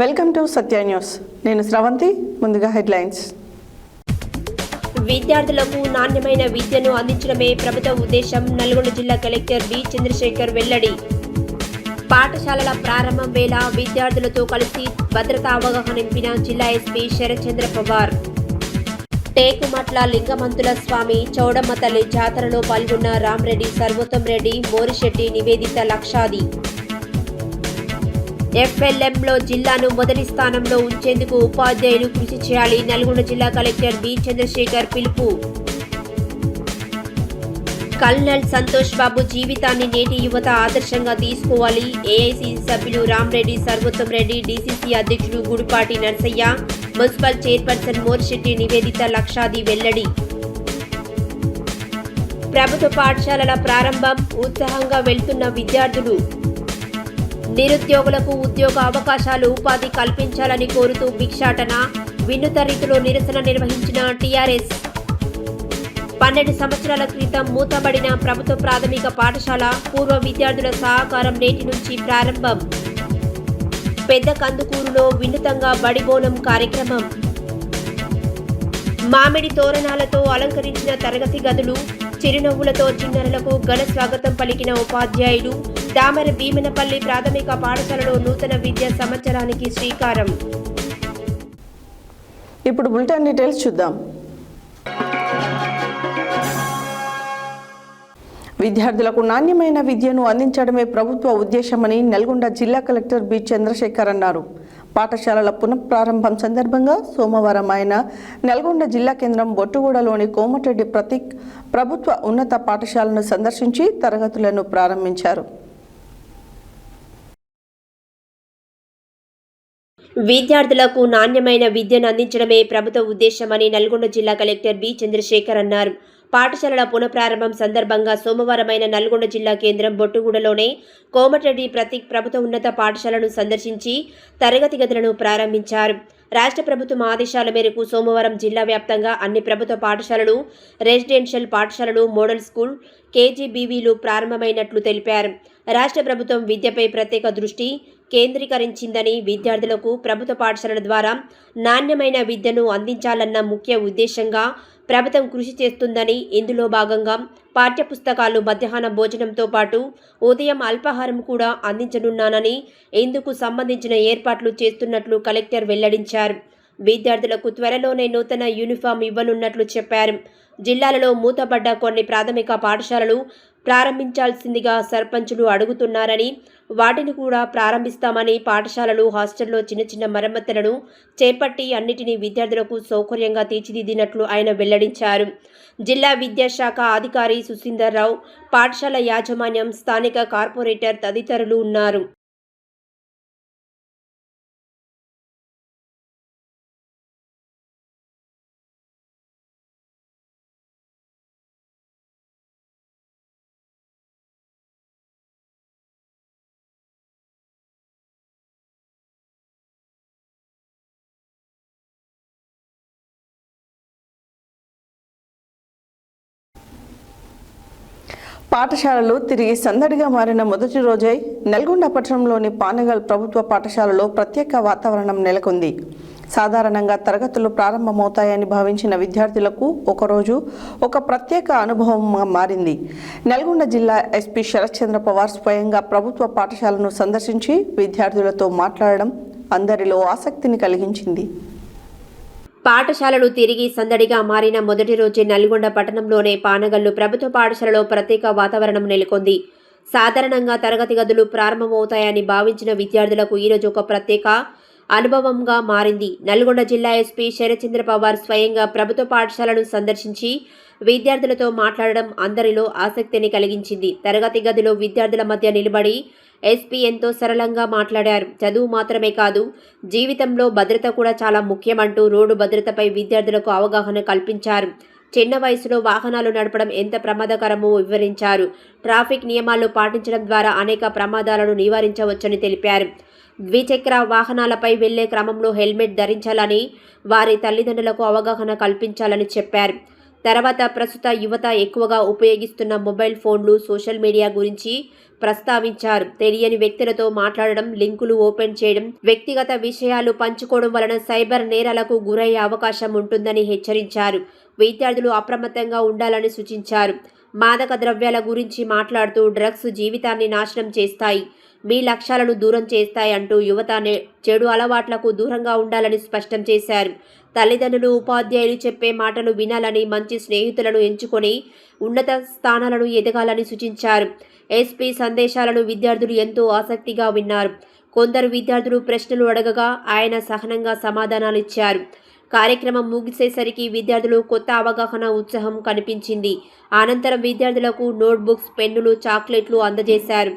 Welcome to Satya news. నేను శ్రవంతి. ముందుగా headlines. విద్యార్థులకు నాణ్యమైన విద్యను అందించడమే ప్రభుత్వ ఉద్దేశం. నల్గొండ జిల్లా కలెక్టర్ బి చంద్రశేఖర్ వెల్లడి. పాఠశాలల ప్రారంభం వేళ విద్యార్థులతో కలిసి భద్రతా అవగాహన నింపిన జిల్లా ఎస్పీ శరత్చంద్ర పవార్. టేకుమట్ల లింగమంతుల స్వామి చౌడమ్మ తల్లి జాతరలో పాల్గొన్న రామరెడ్డి, సర్వోత్తం రెడ్డి, మోరిశెట్టి, నివేదిత లక్షాది. ఎఫ్ఎల్ఎంలో జిల్లాను మొదటి స్థానంలో ఉంచేందుకు ఉపాధ్యాయులు కృషి చేయాలి. నల్గొండ జిల్లా కలెక్టర్ బి చంద్రశేఖర్ పిలుపు. కల్నల్ సంతోష్ బాబు జీవితాన్ని నేటి యువత ఆదర్శంగా తీసుకోవాలి. ఏఐసీసీ సభ్యులు రామరెడ్డి, సర్వోత్తం రెడ్డి, డీసీసీ అధ్యక్షుడు గుడిపాటి నర్సయ్య, మున్సిపల్ చైర్పర్సన్ మోరిశెట్టి నివేదిత లక్షాది వెల్లడి. ప్రభుత్వ పాఠశాలల ప్రారంభం. ఉత్సాహంగా వెళ్తున్న విద్యార్థులు. నిరుద్యోగులకు ఉద్యోగ అవకాశాలు, ఉపాధి కల్పించాలని కోరుతూ భిక్షాటన, వినూత్న రీతిలో నిరసన నిర్వహించిన టీఆర్ఎస్. 12 సంవత్సరాల క్రితం మూతబడిన ప్రభుత్వ ప్రాథమిక పాఠశాల పూర్వ విద్యార్థుల సహకారం నేటి నుంచి ప్రారంభం. పెద్ద కందుకూరులో వినూత్నంగా బడిబోనం కార్యక్రమం. మామిడి తోరణాలతో అలంకరించిన తరగతి గదులు, చిరునవ్వులతో చిన్నారులకు ఘన స్వాగతం పలికిన ఉపాధ్యాయులు. దామర భీమనపల్లి ప్రాథమిక పాఠశాలలో నూతన విద్యా సంవత్సరానికి శ్రీకారం. ఇప్పుడు బులెటిన్ డీటెయిల్స్ చూద్దాం. విద్యార్థులకు నాణ్యమైన విద్యను అందించడమే ప్రభుత్వ ఉద్దేశమని నల్గొండ జిల్లా కలెక్టర్ బి చంద్రశేఖర్ అన్నారు. పాఠశాలల పునఃప్రారంభం సందర్భంగా సోమవారం ఆయన నల్గొండ జిల్లా కేంద్రం బొట్టుగూడలోని కోమటిరెడ్డి ప్రతీక్ ప్రభుత్వ ఉన్నత పాఠశాలను సందర్శించి తరగతులను ప్రారంభించారు. విద్యార్థులకు నాణ్యమైన విద్యను అందించడమే ప్రభుత్వ ఉద్దేశమని నల్గొండ జిల్లా కలెక్టర్ బి చంద్రశేఖర్ అన్నారు. పాఠశాలల పునఃప్రారంభం సందర్భంగా సోమవారమైన నల్గొండ జిల్లా కేంద్రం బొట్టుగూడలోనే కోమటిరెడ్డి ప్రతీక్ ప్రభుత్వ ఉన్నత పాఠశాలను సందర్శించి తరగతి గదులను ప్రారంభించారు. రాష్ట్ర ప్రభుత్వం ఆదేశాల మేరకు సోమవారం జిల్లా వ్యాప్తంగా అన్ని ప్రభుత్వ పాఠశాలలు, రెసిడెన్షియల్ పాఠశాలలు, మోడల్ స్కూల్, కేజీబీవీలు ప్రారంభమైనట్లు తెలిపారు. రాష్ట్ర ప్రభుత్వం విద్యపై ప్రత్యేక దృష్టి కేంద్రీకరించిందని, విద్యార్థులకు ప్రభుత్వ పాఠశాలల ద్వారా నాణ్యమైన విద్యను అందించాలన్న ముఖ్య ఉద్దేశంగా ప్రభుత్వం కృషి చేస్తుందని, ఇందులో భాగంగా పాఠ్యపుస్తకాలు, మధ్యాహ్న భోజనంతో పాటు ఉదయం అల్పాహారం కూడా అందించనున్నానని, ఇందుకు సంబంధించిన ఏర్పాట్లు చేస్తున్నట్లు కలెక్టర్ వెల్లడించారు. విద్యార్థులకు త్వరలోనే నూతన యూనిఫామ్ ఇవ్వనున్నట్లు చెప్పారు. జిల్లాలలో మూతపడ్డ కొన్ని ప్రాథమిక పాఠశాలలు ప్రారంభించాల్సిందిగా సర్పంచులు అడుగుతున్నారని, వాటిని కూడా ప్రారంభిస్తామని, పాఠశాలలు, హాస్టల్లో చిన్న చిన్న మరమ్మతులను చేపట్టి అన్నిటినీ విద్యార్థులకు సౌకర్యంగా తీర్చిదిద్దినట్లు ఆయన వెల్లడించారు. జిల్లా విద్యాశాఖ అధికారి సుశీందర్ రావు, పాఠశాల యాజమాన్యం, స్థానిక కార్పొరేటర్ తదితరులు ఉన్నారు. పాఠశాలలు తిరిగి సందడిగా మారిన మొదటి రోజై నల్గొండ పట్టణంలోని పానగల్ ప్రభుత్వ పాఠశాలలో ప్రత్యేక వాతావరణం నెలకొంది. సాధారణంగా తరగతులు ప్రారంభమవుతాయని భావించిన విద్యార్థులకు ఒకరోజు ఒక ప్రత్యేక అనుభవంగా మారింది. నల్గొండ జిల్లా ఎస్పీ శరత్చంద్ర పవార్ స్వయంగా ప్రభుత్వ పాఠశాలను సందర్శించి విద్యార్థులతో మాట్లాడడం అందరిలో ఆసక్తిని కలిగించింది. పాఠశాలలు తిరిగి సందడిగా మారిన మొదటి రోజే నల్గొండ పట్టణంలోనే పానగల్లు ప్రభుత్వ పాఠశాలలో ప్రత్యేక వాతావరణం నెలకొంది. సాధారణంగా తరగతి గదులు ప్రారంభమవుతాయని భావించిన విద్యార్థులకు ఈరోజు ఒక ప్రత్యేక అనుభవంగా మారింది. నల్గొండ జిల్లా ఎస్పీ శరత్చంద్ర పవార్ స్వయంగా ప్రభుత్వ పాఠశాలను సందర్శించి విద్యార్థులతో మాట్లాడడం అందరిలో ఆసక్తిని కలిగించింది. తరగతి గదిలో విద్యార్థుల మధ్య నిలబడి ఎస్పీ ఎంతో సరళంగా మాట్లాడారు. చదువు మాత్రమే కాదు, జీవితంలో భద్రత కూడా చాలా ముఖ్యమంటూ రోడ్డు భద్రతపై విద్యార్థులకు అవగాహన కల్పించారు. చిన్న వయసులో వాహనాలు నడపడం ఎంత ప్రమాదకరమో వివరించారు. ట్రాఫిక్ నియమాలు పాటించడం ద్వారా అనేక ప్రమాదాలను నివారించవచ్చని తెలిపారు. ద్విచక్ర వాహనాలపై వెళ్లే క్రమంలో హెల్మెట్ ధరించాలని, వారి తల్లిదండ్రులకు అవగాహన కల్పించాలని చెప్పారు. తర్వాత ప్రస్తుత యువత ఎక్కువగా ఉపయోగిస్తున్న మొబైల్ ఫోన్లు, సోషల్ మీడియా గురించి ప్రస్తావించారు. తెలియని వ్యక్తులతో మాట్లాడడం, లింకులు ఓపెన్ చేయడం, వ్యక్తిగత విషయాలు పంచుకోవడం వలన సైబర్ నేరాలకు గురయ్యే అవకాశం ఉంటుందని హెచ్చరించారు. విద్యార్థులు అప్రమత్తంగా ఉండాలని సూచించారు. మాదక ద్రవ్యాల గురించి మాట్లాడుతూ డ్రగ్స్ జీవితాన్ని నాశనం చేస్తాయి, మీ లక్ష్యాలను దూరం చేస్తాయి అంటూ యువత చెడు అలవాట్లకు దూరంగా ఉండాలని స్పష్టం చేశారు. తల్లిదండ్రులు, ఉపాధ్యాయులు చెప్పే మాటలు వినాలని, మంచి స్నేహితులను ఎంచుకొని ఉన్నత స్థానాలను ఎదగాలని సూచించారు. ఎస్పీ సందేశాలను విద్యార్థులు ఎంతో ఆసక్తిగా విన్నారు. కొందరు విద్యార్థులు ప్రశ్నలు అడగగా ఆయన సహనంగా సమాధానాలిచ్చారు. కార్యక్రమం ముగిసేసరికి విద్యార్థులు కొత్త అవగాహన, ఉత్సాహం కనిపించింది. అనంతరం విద్యార్థులకు నోట్బుక్స్, పెన్నులు, చాక్లెట్లు అందజేశారు.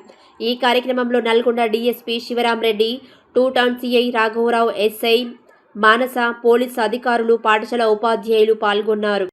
ఈ కార్యక్రమంలో Nalgonda DSP Sivaram Reddy, 2 town CI రాఘవరావు, ఎస్ఐ మానస, పోలీసు అధికారులు, పాఠశాల ఉపాధ్యాయులు పాల్గొన్నారు.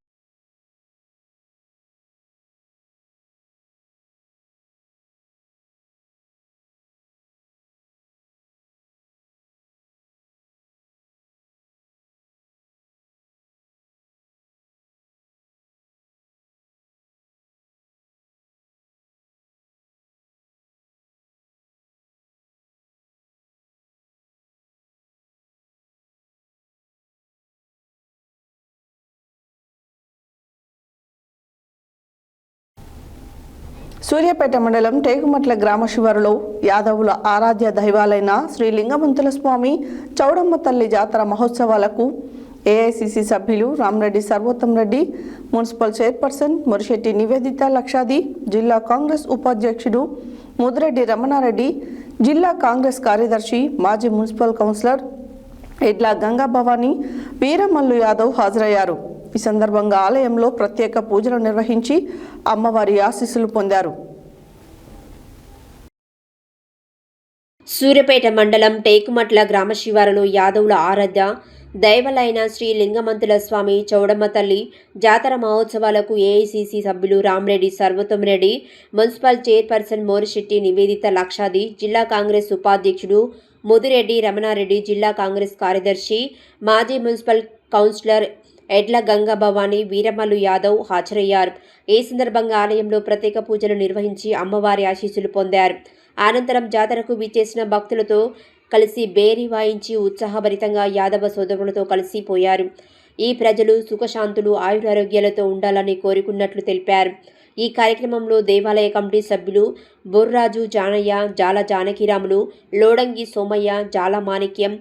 సూర్యాపేట మండలం టేకుమట్ల గ్రామ శివారులో యాదవుల ఆరాధ్య దైవాలైన శ్రీ లింగమంతుల స్వామి చౌడమ్మ తల్లి జాతర మహోత్సవాలకు ఏఐసిసి సభ్యులు రామరెడ్డి సర్వోత్తం రెడ్డి, మున్సిపల్ చైర్పర్సన్ మురిశెట్టి నివేదిత లక్షాది, జిల్లా కాంగ్రెస్ ఉపాధ్యక్షుడు ముదిరెడ్డి రమణారెడ్డి, జిల్లా కాంగ్రెస్ కార్యదర్శి మాజీ మున్సిపల్ కౌన్సిలర్ ఎడ్ల గంగా భవానీ, వీరమల్లు యాదవ్ హాజరయ్యారు. ఈ సందర్భంగా ఆలయంలో ప్రత్యేక పూజలు నిర్వహించి అమ్మవారి ఆశీస్సులు పొందారు. సూర్యాపేట మండలం టేకుమట్ల గ్రామ శివారులో యాదవుల ఆరాధ్య దైవలైన శ్రీ లింగమంతుల స్వామి చౌడమ్మ తల్లి జాతర మహోత్సవాలకు ఏఐసిసి సభ్యులు రామరెడ్డి సర్వోత్తం రెడ్డి, మున్సిపల్ చైర్పర్సన్ మోరిశెట్టి నివేదిత లక్షాది, జిల్లా కాంగ్రెస్ ఉపాధ్యక్షుడు ముదిరెడ్డి రమణారెడ్డి, జిల్లా కాంగ్రెస్ కార్యదర్శి మాజీ మున్సిపల్ కౌన్సిలర్ ఎడ్ల గంగా భవానీ, వీరమల్లు యాదవ్ హాజరయ్యారు. ఈ సందర్భంగా ఆలయంలో ప్రత్యేక పూజలు నిర్వహించి అమ్మవారి ఆశీస్సులు పొందారు. అనంతరం జాతరకు విచ్చేసిన భక్తులతో కలిసి బేరీ వాయించి ఉత్సాహభరితంగా యాదవ సోదరులతో కలిసిపోయారు. ఈ ప్రజలు సుఖశాంతులు, ఆయురారోగ్యాలతో ఉండాలని కోరుకున్నట్లు తెలిపారు. ఈ కార్యక్రమంలో దేవాలయ కమిటీ సభ్యులు బొర్రాజు జానయ్య, జాల జానకిరాములు, లోడంగి సోమయ్య, జాల మాణిక్యం,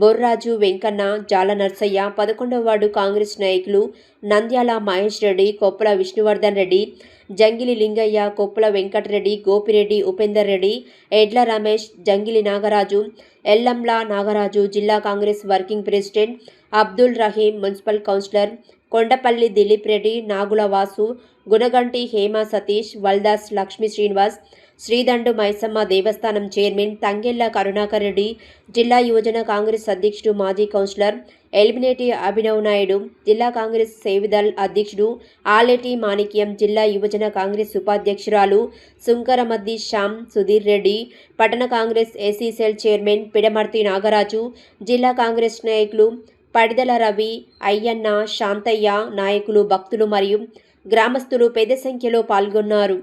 బొర్రాజు వెంకన్న, జాల నర్సయ్య, 11వ వార్డు కాంగ్రెస్ నాయకులు నంద్యాల మహేష్ రెడ్డి, కొప్పల విష్ణువర్ధన్ రెడ్డి, జంగిలి లింగయ్య, కొప్పల వెంకటరెడ్డి, గోపిరెడ్డి, ఉపేందర్ రెడ్డి, ఎడ్ల రమేష్, జంగిలి నాగరాజు, ఎల్లంల నాగరాజు, జిల్లా Congress working president Abdul Rahim, municipal councillor Kondapalli Dileep Reddy, Nagula Vasu, Gunaganti Hema Satish, Valdas Lakshmi Srinivas, Sridandu Maisamma దేవస్థానం చైర్మన్ తంగెళ్ల కరుణాకర్ రెడ్డి, జిల్లా యువజన కాంగ్రెస్ అధ్యక్షుడు మాజీ కౌన్సిలర్ ఎలిమినేటి అభినవ్ నాయుడు, జిల్లా కాంగ్రెస్ సేవిదల్ అధ్యక్షుడు ఆలేటి మాణిక్యం, జిల్లా యువజన కాంగ్రెస్ ఉపాధ్యక్షురాలు సుంకరమద్ది శ్యామ్ సుధీర్ రెడ్డి, పట్టణ Congress SC cell chairman Pidamarthi Nagaraju, జిల్లా కాంగ్రెస్ నాయకులు పడిదల రవి, అయ్యన్న, శాంతయ్య, నాయకులు, భక్తులు మరియు గ్రామస్తులు పెద్ద సంఖ్యలో పాల్గొన్నారు.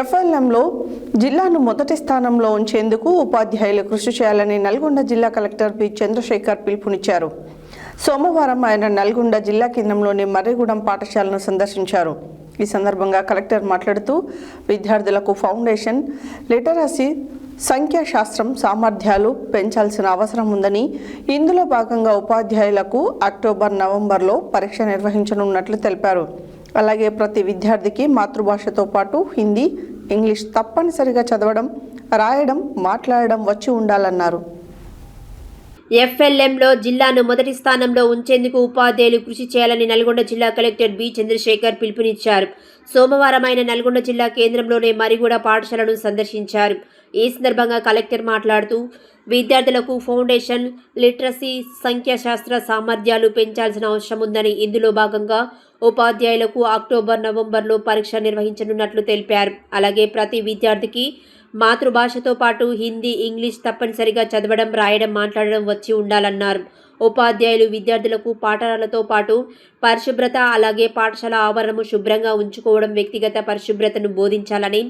ఎఫ్ఎల్ఎంలో జిల్లాను మొదటి స్థానంలో ఉంచేందుకు ఉపాధ్యాయులు కృషి చేయాలని నల్గొండ జిల్లా కలెక్టర్ బి చంద్రశేఖర్ పిలుపునిచ్చారు. సోమవారం ఆయన నల్గొండ జిల్లా కేంద్రంలోని మర్రిగూడెం పాఠశాలను సందర్శించారు. ఈ సందర్భంగా కలెక్టర్ మాట్లాడుతూ విద్యార్థులకు ఫౌండేషన్, లిటరసీ, సంఖ్యాశాస్త్రం సామర్థ్యాలు పెంచాల్సిన అవసరం ఉందని, ఇందులో భాగంగా ఉపాధ్యాయులకు అక్టోబర్, నవంబర్లో పరీక్ష నిర్వహించనున్నట్లు తెలిపారు. అలాగే ప్రతి విద్యార్థికి మాతృభాషతో పాటు హిందీ, ఇంగ్లీష్ తప్పనిసరిగా చదవడం, రాయడం, మాట్లాడడం వచ్చి ఉండాలన్నారు. ఎఫ్ఎల్ఎంలో జిల్లాను మొదటి స్థానంలో ఉంచేందుకు ఉపాధ్యాయులు కృషి చేయాలని నల్గొండ జిల్లా కలెక్టర్ బి చంద్రశేఖర్ పిలుపునిచ్చారు. సోమవారం ఆయన నల్గొండ జిల్లా కేంద్రంలోని మరిగూడ పాఠశాలను సందర్శించారు. ఈ సందర్భంగా కలెక్టర్ మాట్లాడుతూ విద్యార్థులకు ఫౌండేషన్ లిటరసీ, సంఖ్యాశాస్త్ర సామర్థ్యాలు పెంచాల్సిన అవసరం ఉందని, ఇందులో భాగంగా ఉపాధ్యాయులకు అక్టోబర్, నవంబర్లో పరీక్ష నిర్వహించనున్నట్లు తెలిపారు. అలాగే ప్రతి విద్యార్థికి మాతృభాషతో పాటు హిందీ, ఇంగ్లీష్ తప్పనిసరిగా చదవడం, రాయడం, మాట్లాడడం వచ్చి ఉండాలన్నారు. ఉపాధ్యాయులు విద్యార్థులకు పాఠాలతో పాటు పరిశుభ్రత, అలాగే పాఠశాల ఆవరణము శుభ్రంగా ఉంచుకోవడం, వ్యక్తిగత పరిశుభ్రతను బోధించాలని,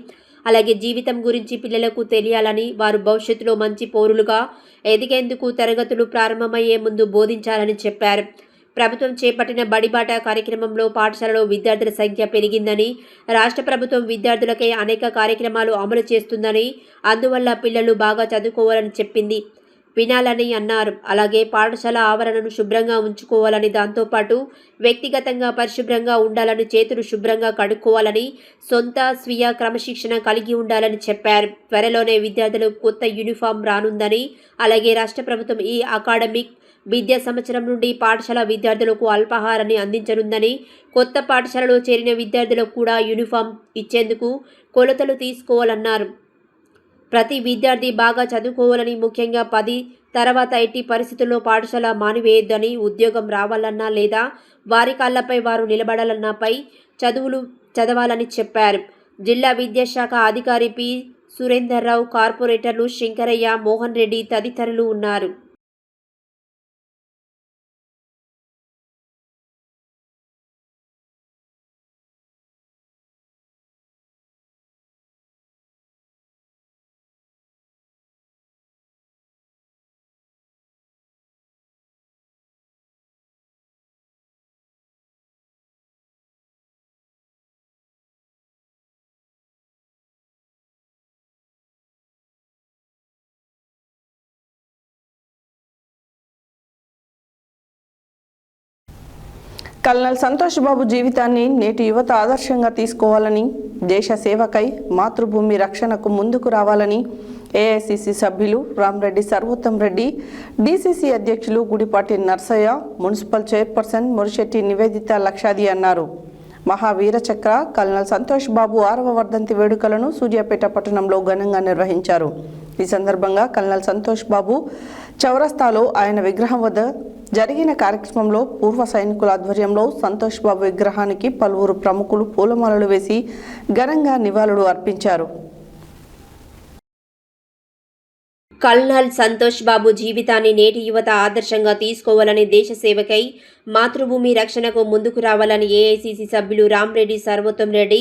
అలాగే జీవితం గురించి పిల్లలకు తెలియాలని, వారు భవిష్యత్తులో మంచి పౌరులుగా ఎదిగేందుకు తరగతులు ప్రారంభమయ్యే ముందు బోధించాలని చెప్పారు. ప్రభుత్వం చేపట్టిన బడిబాట కార్యక్రమంలో పాఠశాలలో విద్యార్థుల సంఖ్య పెరిగిందని, రాష్ట్ర ప్రభుత్వం విద్యార్థులకై అనేక కార్యక్రమాలు అమలు చేస్తుందని, అందువల్ల పిల్లలు బాగా చదువుకోవాలని చెప్పింది వినాలని అన్నారు. అలాగే పాఠశాల ఆవరణను శుభ్రంగా ఉంచుకోవాలని, దాంతోపాటు వ్యక్తిగతంగా పరిశుభ్రంగా ఉండాలని, చేతులు శుభ్రంగా కడుక్కోవాలని, సొంత స్వీయ క్రమశిక్షణ కలిగి ఉండాలని చెప్పారు. త్వరలోనే విద్యార్థులకు కొత్త యూనిఫామ్ రానుందని, అలాగే రాష్ట్ర ప్రభుత్వం ఈ అకాడమిక్ విద్యా సంవత్సరం నుండి పాఠశాల విద్యార్థులకు అల్పాహారాన్ని అందించనుందని, కొత్త పాఠశాలలో చేరిన విద్యార్థులకు కూడా యూనిఫామ్ ఇచ్చేందుకు కొలతలు తీసుకోవాలన్నారు. ప్రతి విద్యార్థి బాగా చదువుకోవాలని, ముఖ్యంగా 10 తర్వాత ఎట్టి పరిస్థితుల్లో పాఠశాల మానివేయొద్దని, ఉద్యోగం రావాలన్నా లేదా వారి కాళ్లపై వారు నిలబడాలన్నపై చదువులు చదవాలని చెప్పారు. జిల్లా విద్యాశాఖ అధికారి పి సురేందర్రావు, కార్పొరేటర్లు శంకరయ్య, మోహన్ రెడ్డి తదితరులు ఉన్నారు. కల్నల్ సంతోష్ బాబు జీవితాన్ని నేటి యువత ఆదర్శంగా తీసుకోవాలని, దేశ సేవకై మాతృభూమి రక్షణకు ముందుకు రావాలని ఏఐసిసి సభ్యులు రామరెడ్డి సర్వోత్తం రెడ్డి, డిసిసి అధ్యక్షులు గుడిపాటి నర్సయ్య, మున్సిపల్ చైర్పర్సన్ మురిశెట్టి నివేదిత లక్షాది అన్నారు. మహావీర చక్ర కల్నల్ సంతోష్ బాబు 6వ వర్ధంతి వేడుకలను సూర్యాపేట పట్టణంలో ఘనంగా నిర్వహించారు. ఈ సందర్భంగా కల్నల్ సంతోష్ బాబు చౌరస్తాలో ఆయన విగ్రహం వద్ద జరిగిన కార్యక్రమంలో పూర్వ సైనికుల ఆధ్వర్యంలో సంతోష్ బాబు విగ్రహానికి పలువురు ప్రముఖులు పూలమాలలు వేసి ఘనంగా నివాళులు అర్పించారు. కల్నల్ సంతోష్ బాబు జీవితాన్ని నేటి యువత ఆదర్శంగా తీసుకోవాలని, దేశ సేవకై మాతృభూమి రక్షణకు ముందుకు రావాలని ఏఐసిసి సభ్యులు రామరెడ్డి సర్వోత్తం రెడ్డి,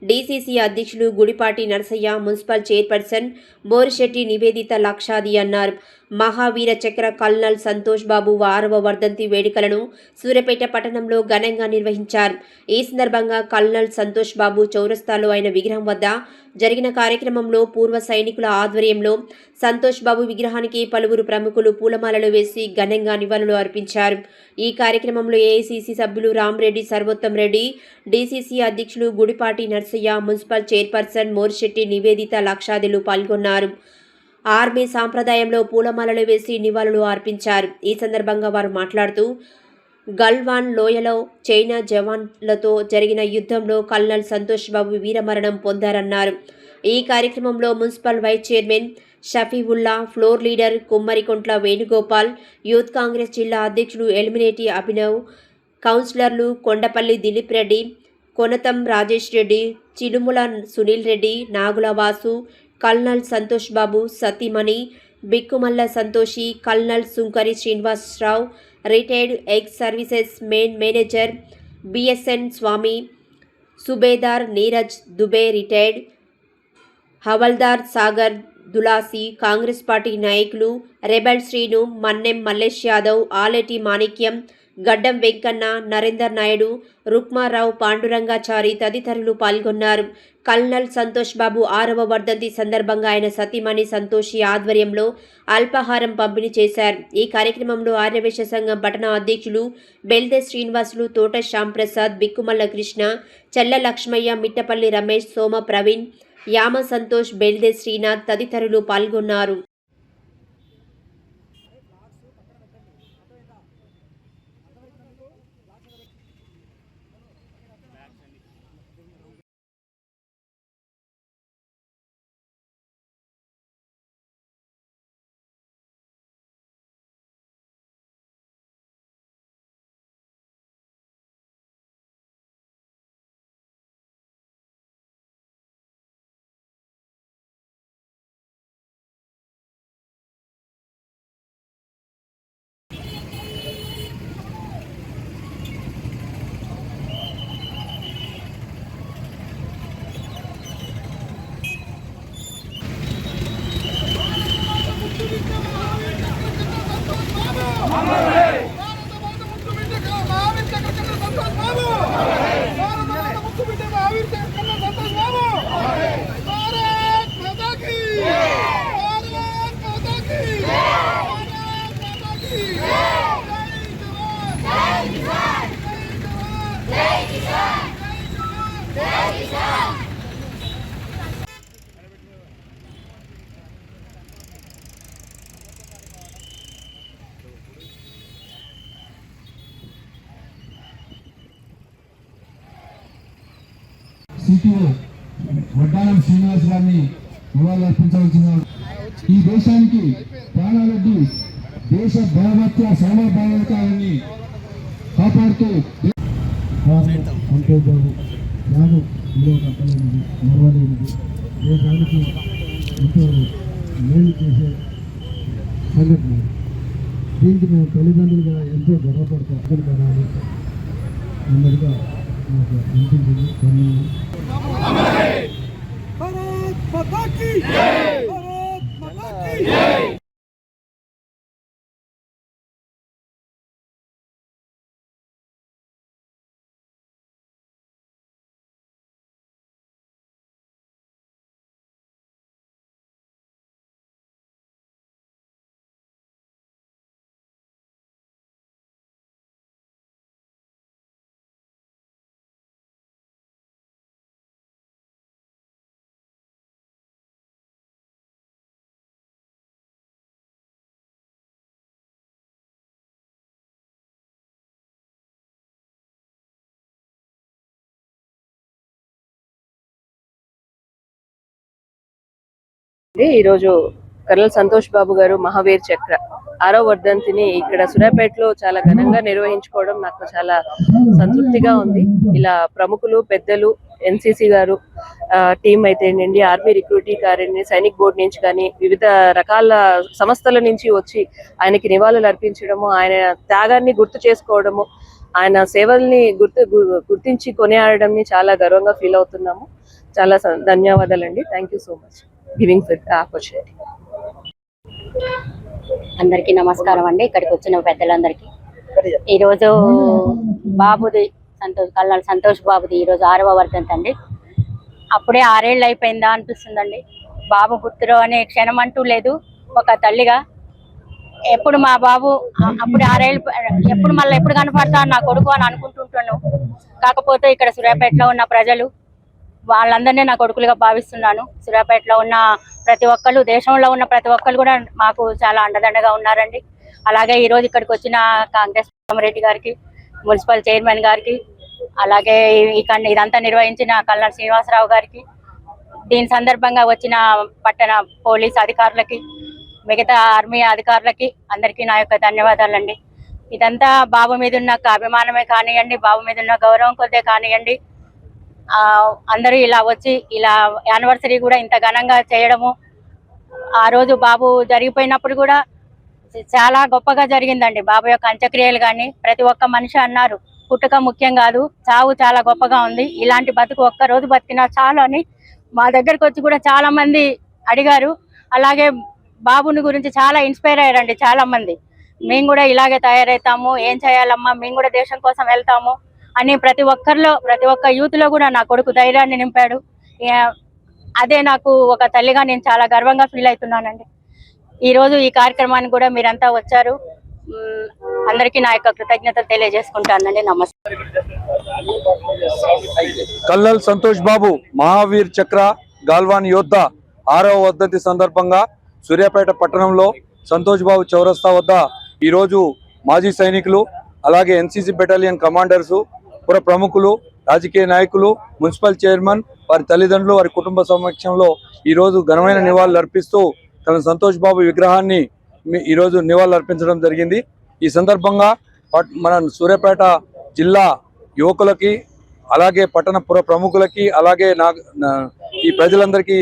డిసిసి అధ్యక్షులు గుడిపాటి నర్సయ్య, మున్సిపల్ చైర్పర్సన్ మోరిశెట్టి నివేదిత లక్షాది అన్నారు. మహావీర చక్ర కల్నల్ సంతోష్ బాబు 6వ వర్ధంతి వేడుకలను సూర్యాపేట పట్టణంలో ఘనంగా నిర్వహించారు. ఈ సందర్భంగా కల్నల్ సంతోష్ బాబు చౌరస్తాలో ఆయన విగ్రహం వద్ద జరిగిన కార్యక్రమంలో పూర్వ సైనికుల ఆధ్వర్యంలో సంతోష్ బాబు విగ్రహానికి పలువురు ప్రముఖులు పూలమాలలు వేసి ఘనంగా నివాళులు అర్పించారు. ఈ కార్యక్రమంలో ఏఐసిసి సభ్యులు రామరెడ్డి సర్వోత్తం రెడ్డి, డిసిసి అధ్యక్షులు గుడిపాటి నర్సయ్య, మున్సిపల్ చైర్పర్సన్ మోరిశెట్టి నివేదిత లక్షాదిలు పాల్గొన్నారు. ఆర్మీ సాంప్రదాయంలో పూలమాలలు వేసి నివాళులు అర్పించారు. ఈ సందర్భంగా వారు మాట్లాడుతూ గల్వాన్ లోయలో చైనా జవాన్లతో జరిగిన యుద్ధంలో కల్నల్ సంతోష్ బాబు వీరమరణం పొందారన్నారు. ఈ కార్యక్రమంలో municipal vice chairman Shafiullah, floor leader Kummarikontla Venugopal, youth Congress జిల్లా అధ్యక్షులు ఎలిమినేటి అభినవ్, కౌన్సిలర్లు కొండపల్లి దిలీప్ రెడ్డి, కొనతం రాజేష్ రెడ్డి, చిలుముల సునీల్ రెడ్డి, నాగుల వాసు, కల్నల్ సంతోష్ బాబు సతీమణి Bikkumalla Santoshi, colonel Sunkari Srinivasarao, retired ex services main manager BSN Swamy, Subedar Neeraj Dubey retired, Havildar Sagar Dulasi, Congress party నాయకులు రెబల్ శ్రీను, మన్నెం మల్లేష్ యాదవ్, ఆలేటి మాణిక్యం, గడ్డం వెంకన్న, నరేందర్ నాయుడు, రుక్మారావు, పాండురంగాచారి తదితరులు పాల్గొన్నారు. కల్నల్ సంతోష్ బాబు 6వ వర్ధంతి సందర్భంగా ఆయన సతీమణి సంతోషి ఆధ్వర్యంలో అల్పాహారం పంపిణీ చేశారు. ఈ కార్యక్రమంలో ఆర్యవేశ సంఘం పట్టణ అధ్యక్షులు బెల్దే శ్రీనివాసులు, తోట శ్యాంప్రసాద్, బిక్కుమల్ల కృష్ణ, చెల్ల లక్ష్మయ్య, మిట్టపల్లి రమేష్, సోమ ప్రవీణ్, యామ సంతోష్, బెల్దే శ్రీనాథ్ తదితరులు పాల్గొన్నారు. సిపిఓ వడ్డానం శ్రీనివాస్ గారిని నివాళులర్పించవలసిన ఈ దేశానికి ప్రాణాలడ్డి దేశ భౌమత్వ సార్వభౌమత్వాన్ని కాపాడుతూ సంతోష్ బాబు త్యాగం కట్టలేనిది మరవలేనిది దేశానికి ఎంతో మేలు చేసే సంఘటన. దీనికి మేము తల్లిదండ్రులుగా ఎంతో గర్వపడతాం. నెమ్మదిగా నాకు అనిపించింది. ఈరోజు కర్నల్ సంతోష్ బాబు గారు మహావీర్ చక్ర 6వ వర్ధంతిని ఇక్కడ సూర్యాపేటలో చాలా ఘనంగా నిర్వహించుకోవడం నాకు చాలా సంతృప్తిగా ఉంది. ఇలా ప్రముఖులు, పెద్దలు, ఎన్సీసీ గారు టీం అయితే ఏంటండి, ఆర్మీ రిక్రూటింగ్ కారణి, సైనిక్ బోర్డు నుంచి కానీ వివిధ రకాల సంస్థల నుంచి వచ్చి ఆయనకి నివాళులు అర్పించడము, ఆయన త్యాగాన్ని గుర్తు చేసుకోవడము, ఆయన సేవల్ని గుర్తించి కొనియాడడం చాలా గర్వంగా ఫీల్ అవుతున్నాము. చాలా ధన్యవాదాలండి. Thank you so much giving for the opportunity. అందరికీ నమస్కారం అండి. ఇక్కడికి వచ్చిన పెద్దలందరికీ ఈరోజు బాబుది కల్నల్ సంతోష్ బాబుది ఈరోజు 6వ వర్ధంతి అండి. అప్పుడే 6 ఏళ్ళు అయిపోయిందా అనిపిస్తుందండి. బాబు గుర్తులో అనే క్షణం అంటూ లేదు. ఒక తల్లిగా ఎప్పుడు మా బాబు అప్పుడు 6 ఏళ్ళు ఎప్పుడు మళ్ళీ ఎప్పుడు కనపడతాను నా కొడుకు అని అనుకుంటుంటాను. కాకపోతే ఇక్కడ సూర్యాపేటలో ఉన్న ప్రజలు వాళ్ళందరినీ నా కొడుకులుగా భావిస్తున్నాను. సూర్యాపేటలో ఉన్న ప్రతి ఒక్కళ్ళు, దేశంలో ఉన్న ప్రతి ఒక్కళ్ళు కూడా మాకు చాలా అండదండగా ఉన్నారండి. అలాగే ఈరోజు ఇక్కడికి వచ్చిన కాంగ్రెస్ రెడ్డి గారికి, మున్సిపల్ చైర్మన్ గారికి, అలాగే ఇదంతా నిర్వహించిన కల్నల్ శ్రీనివాసరావు గారికి, దీని సందర్భంగా వచ్చిన పట్టణ పోలీస్ అధికారులకి, మిగతా ఆర్మీ అధికారులకి అందరికీ నా యొక్క ధన్యవాదాలండి. ఇదంతా బాబు మీద ఉన్న అభిమానమే కానివ్వండి, బాబు మీద ఉన్న గౌరవం కొద్దే కానివ్వండి, అందరూ ఇలా వచ్చి ఇలా యానివర్సరీ కూడా ఇంత ఘనంగా చేయడము, ఆ రోజు బాబు జరిగిపోయినప్పుడు కూడా చాలా గొప్పగా జరిగిందండి. బాబు యొక్క అంత్యక్రియలు కానీ ప్రతి ఒక్క మనిషి అన్నారు, పుట్టుక ముఖ్యం కాదు, చావు చాలా గొప్పగా ఉంది, ఇలాంటి బతుకు ఒక్క రోజు బతికినా చాలు అని మా దగ్గరకు వచ్చి కూడా చాలా మంది అడిగారు. అలాగే బాబుని గురించి చాలా ఇన్స్పైర్ అయ్యారండి చాలా మంది. మేము కూడా ఇలాగే తయారవుతాము, ఏం చేయాలమ్మా, మేము కూడా దేశం కోసం వెళ్తాము అని ప్రతి ఒక్క యూత్ లో కూడా నా కొడుకు ధైర్యాన్ని నింపాడు. అదే నాకు ఒక తల్లిగా నేను చాలా గర్వంగా ఫీల్ అవుతున్నానండి. ఈ రోజు ఈ కార్యక్రమానికి కూడా మీరంతా వచ్చారు. అందరికీ నా యొక్క కృతజ్ఞతలు తెలియజేసుకుంటానండి. నమస్తే. కల్నల్ సంతోష్ బాబు మహావీర్ చక్ర గాల్వాన్ యోద్ధ 6వ వర్ధంతి సందర్భంగా సూర్యాపేట పట్టణంలో సంతోష్ బాబు చౌరస్తా వద్ద ఈరోజు మాజీ సైనికులు, అలాగే ఎన్సీసీ బెటాలియన్ కమాండర్స్, పుర ప్రముఖులు, రాజకీయ నాయకులు, మున్సిపల్ చైర్మన్, వారి తల్లిదండ్రులు, వారి కుటుంబ సమక్షంలో ఈరోజు ఘనమైన నివాళులు అర్పిస్తూ కల్నల్ సంతోష్ బాబు విగ్రహాన్ని ఈరోజు నివాళులు అర్పించడం జరిగింది. ఈ సందర్భంగా మన సూర్యాపేట జిల్లా యువకులకి, అలాగే పట్టణ పుర ప్రముఖులకి, అలాగే ఈ ప్రజలందరికీ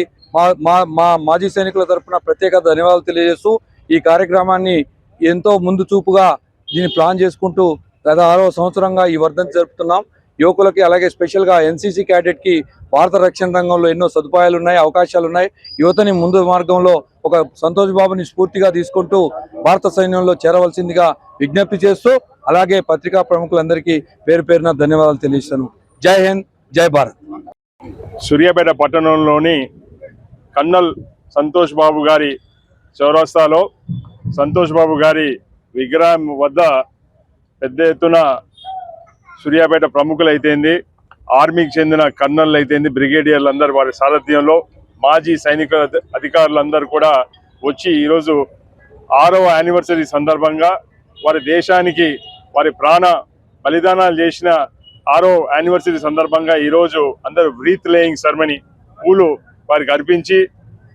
మా మాజీ సైనికుల తరఫున ప్రత్యేక ధన్యవాదాలు తెలియజేస్తూ ఈ కార్యక్రమాన్ని ఎంతో ముందు చూపుగా దీన్ని ప్లాన్ చేసుకుంటూ గత 6వ సంవత్సరంగా ఈ వర్ధంతి జరుపుతున్నాం. యువకులకి, అలాగే స్పెషల్గా ఎన్సీసీ క్యాడెట్కి భారత రక్షణ రంగంలో ఎన్నో సదుపాయాలు ఉన్నాయి, అవకాశాలు ఉన్నాయి. యువతని ముందు మార్గంలో ఒక సంతోష్ బాబుని స్ఫూర్తిగా తీసుకుంటూ భారత సైన్యంలో చేరవలసిందిగా విజ్ఞప్తి చేస్తూ, అలాగే పత్రికా ప్రముఖులందరికీ పేరు పేరున ధన్యవాదాలు తెలియజేస్తాను. జై హింద్, జై భారత్. సూర్యాపేట పట్టణంలోని కల్నల్ సంతోష్ బాబు గారి చౌరస్తాలో సంతోష్ బాబు గారి విగ్రహం వద్ద పెద్ద ఎత్తున సూర్యాపేట ప్రముఖులు అయితేంది, ఆర్మీకి చెందిన కర్నల్ అయితేంది, బ్రిగేడియర్లు అందరూ వారి సారథ్యంలో మాజీ సైనిక అధికారులందరూ కూడా వచ్చి ఈరోజు 6వ యానివర్సరీ సందర్భంగా వారి దేశానికి వారి ప్రాణ బలిదానాలు చేసిన 6వ యానివర్సరీ సందర్భంగా ఈరోజు అందరూ బ్రీత్ లేయింగ్ సెరమనీ పూలు వారికి అర్పించి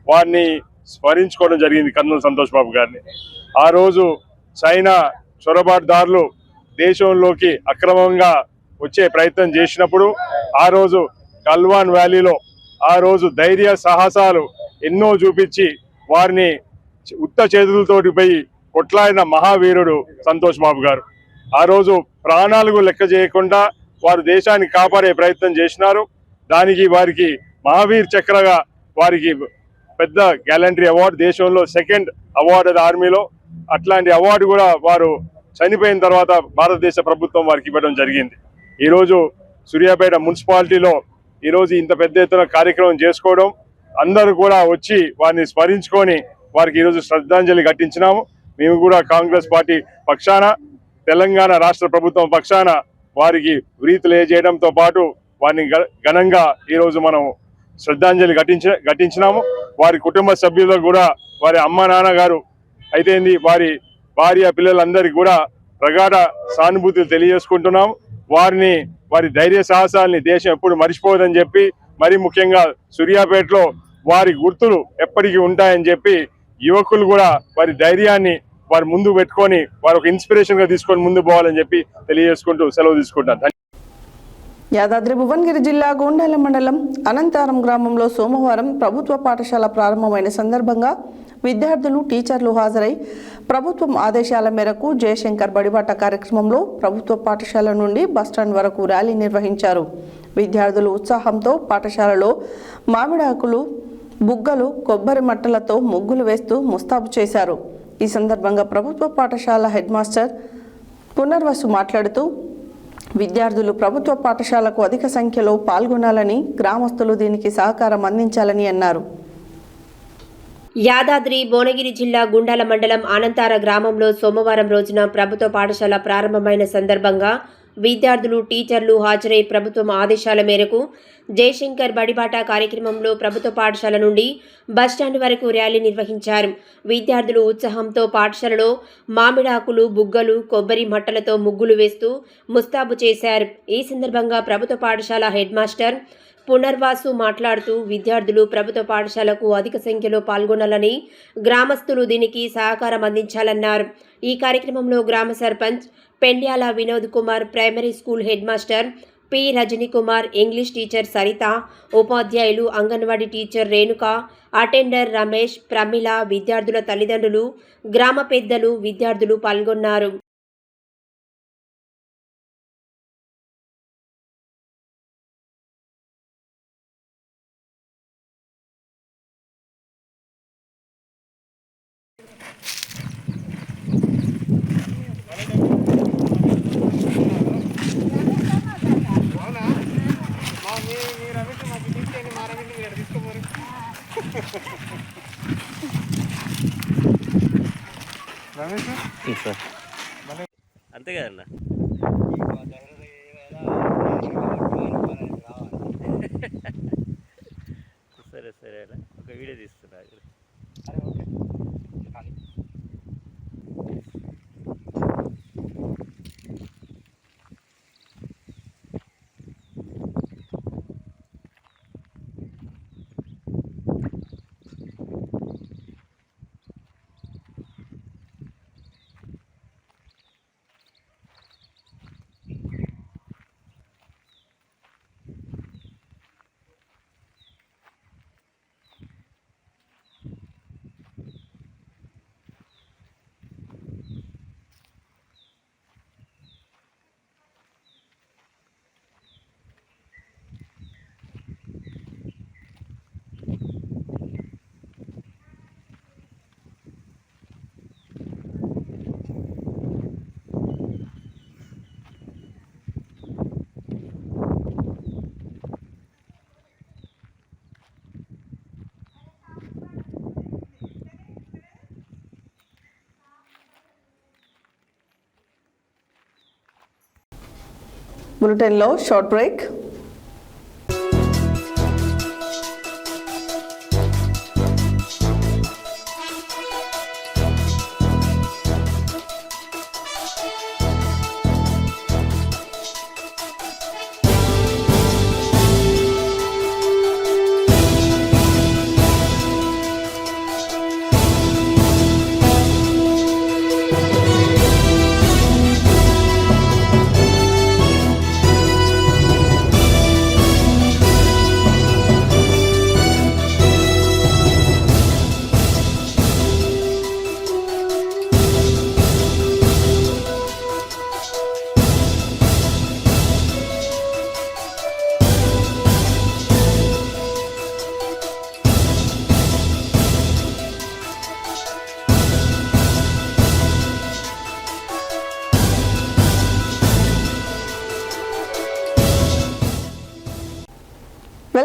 వారిని స్మరించుకోవడం జరిగింది కర్నూలు సంతోష్ బాబు గారిని. ఆ రోజు చైనా చొరబాటుదారులు దేశంలోకి అక్రమంగా వచ్చే ప్రయత్నం చేసినప్పుడు ఆ రోజు గల్వాన్ వ్యాలీలో ఆ రోజు ధైర్య సాహసాలు ఎన్నో చూపించి వారిని ఉత్త చేతులతోటి పోయి కొట్లాడిన మహావీరుడు సంతోష్ బాబు గారు. ఆ రోజు ప్రాణాలకు లెక్క చేయకుండా వారు దేశాన్ని కాపాడే ప్రయత్నం చేసినారు. దానికి వారికి మహావీర్ చక్రగా వారికి పెద్ద గ్యాలంటరీ అవార్డు, దేశంలో 2nd అవార్డు అది ఆర్మీలో. అట్లాంటి అవార్డు కూడా వారు చనిపోయిన తర్వాత భారతదేశ ప్రభుత్వం వారికి ఇవ్వడం జరిగింది. ఈరోజు సూర్యాపేట మున్సిపాలిటీలో ఈరోజు ఇంత పెద్ద ఎత్తున కార్యక్రమం చేసుకోవడం, అందరూ కూడా వచ్చి వారిని స్మరించుకొని వారికి ఈరోజు శ్రద్ధాంజలి ఘటించినాము. మేము కూడా కాంగ్రెస్ పార్టీ పక్షాన, తెలంగాణ రాష్ట్ర ప్రభుత్వం పక్షాన వారికి బ్రీత్ లే చేయడంతో పాటు వారిని ఘనంగా ఈరోజు మనం శ్రద్ధాంజలి ఘటించినాము. వారి కుటుంబ సభ్యులకు కూడా, వారి అమ్మ నాన్నగారు అయితేంది, వారి భార్య పిల్లలందరికీ కూడా ప్రగాఢ సానుభూతులు తెలియజేసుకుంటున్నాం. వారి ధైర్య సాహసాలని దేశం ఎప్పుడు మర్చిపోదని చెప్పి, మరి ముఖ్యంగా సూర్యాపేటలో వారి గుర్తులు ఎప్పటికీ ఉంటాయని చెప్పి యువకులు కూడా వారి ధైర్యాన్ని వారి ముందు పెట్టుకొని వారు ఒక ఇన్స్పిరేషన్ గా తీసుకొని ముందు పోవాలని చెప్పి తెలియజేసుకుంటూ సెలవు తీసుకుంటాను. యాదాద్రి భువనగిరి జిల్లా గోండాల మండలం అనంతారం గ్రామంలో సోమవారం ప్రభుత్వ పాఠశాల ప్రారంభమైన సందర్భంగా విద్యార్థులు, టీచర్లు హాజరై ప్రభుత్వం ఆదేశాల మేరకు జయశంకర్ బడిబాట కార్యక్రమంలో ప్రభుత్వ పాఠశాల నుండి బస్టాండ్ వరకు ర్యాలీ నిర్వహించారు. విద్యార్థులు ఉత్సాహంతో పాఠశాలలో మామిడాకులు, బుగ్గలు, కొబ్బరి మట్టలతో ముగ్గులు వేస్తూ ముస్తాబు చేశారు. ఈ సందర్భంగా ప్రభుత్వ పాఠశాల హెడ్ మాస్టర్ పునర్వసు మాట్లాడుతూ విద్యార్థులు ప్రభుత్వ పాఠశాలకు అధిక సంఖ్యలో పాల్గొనాలని, గ్రామస్తులు దీనికి సహకారం అందించాలని అన్నారు. యాదాద్రి భువనగిరి జిల్లా గుండాల మండలం అనంతార గ్రామంలో సోమవారం రోజున ప్రభుత్వ పాఠశాల ప్రారంభమైన సందర్భంగా విద్యార్థులు, టీచర్లు హాజరై ప్రభుత్వం ఆదేశాల మేరకు జయశంకర్ బడిబాట కార్యక్రమంలో ప్రభుత్వ పాఠశాల నుండి బస్టాండ్ వరకు ర్యాలీ నిర్వహించారు. విద్యార్థులు ఉత్సాహంతో పాఠశాలలో మామిడాకులు, బుగ్గలు, కొబ్బరి మట్టలతో ముగ్గులు వేస్తూ ముస్తాబు చేశారు. ఈ సందర్భంగా ప్రభుత్వ పాఠశాల హెడ్ మాస్టర్ పునర్వాసు మాట్లాడుతూ విద్యార్థులు ప్రభుత్వ పాఠశాలకు అధిక సంఖ్యలో పాల్గొనాలని, గ్రామస్తులు దీనికి సహకారం అందించాలన్నారు. ఈ కార్యక్రమంలో గ్రామ sarpanch Pendyala Vinod Kumar, primary school head master P Rajani Kumar, English teacher Saritha, ఉపాధ్యాయులు, అంగన్వాడీ టీచర్ రేణుక, అటెండర్ రమేష్, ప్రమిళ, విద్యార్థుల తల్లిదండ్రులు, గ్రామ పెద్దలు, విద్యార్థులు పాల్గొన్నారు. అంతే కదన్నా. సరే సరే అన్న, ఒక వీడియో తీస్తున్నా. బులెటిన్లో short break.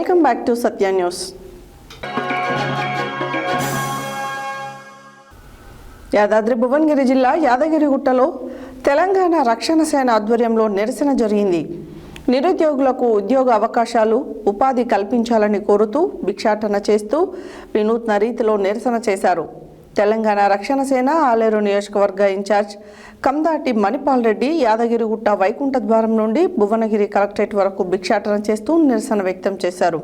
Welcome back to Satya news. Yadadri Bhuvanagiri జిల్లా యాదగిరిగుట్టలో తెలంగాణ రక్షణ సేన ఆధ్వర్యంలో నిరసన జరిగింది. నిరుద్యోగులకు ఉద్యోగ అవకాశాలు, ఉపాధి కల్పించాలని కోరుతూ భిక్షాటన చేస్తూ వినూత్న రీతిలో నిరసన చేశారు. తెలంగాణ రక్షణ సేన ఆలేరు నియోజకవర్గ ఇన్ఛార్జ్ కందాటి మణిపాల్ రెడ్డి యాదగిరిగుట్ట వైకుంఠ ద్వారం నుండి భువనగిరి కలెక్టరేట్ వరకు భిక్షాటన చేస్తూ నిరసన వ్యక్తం చేశారు.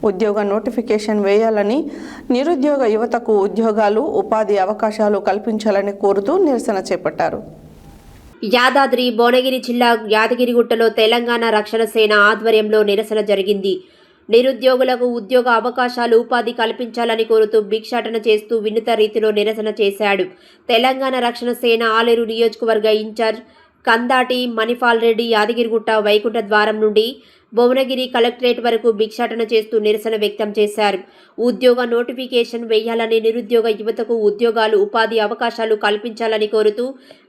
ఉద్యోగ నోటిఫికేషన్ వేయాలని, నిరుద్యోగ యువతకు ఉద్యోగాలు, ఉపాధి అవకాశాలు కల్పించాలని కోరుతూ నిరసన చేపట్టారు. యాదాద్రి భువనగిరి జిల్లా యాదగిరిగుట్టలో తెలంగాణ రక్షణ సేన ఆధ్వర్యంలో నిరసన జరిగింది. నిరుద్యోగులకు ఉద్యోగ అవకాశాలు, ఉపాధి కల్పించాలని కోరుతూ భిక్షాటన చేస్తూ వినూత్న రీతిలో నిరసన చేశాడు. తెలంగాణ రక్షణ సేన ఆలేరు నియోజకవర్గ ఇన్ఛార్జ్ కందాటి మణిపాల్ రెడ్డి యాదగిరిగుట్ట వైకుంఠ ద్వారం నుండి భువనగిరి కలెక్టరేట్ వరకు భిక్షాటన చేస్తూ నిరసన వ్యక్తం చేశారు. ఉద్యోగ నోటిఫికేషన్ వేయాలని, నిరుద్యోగ యువతకు ఉద్యోగాలు, ఉపాధి అవకాశాలు కల్పించాలని కోరుతూ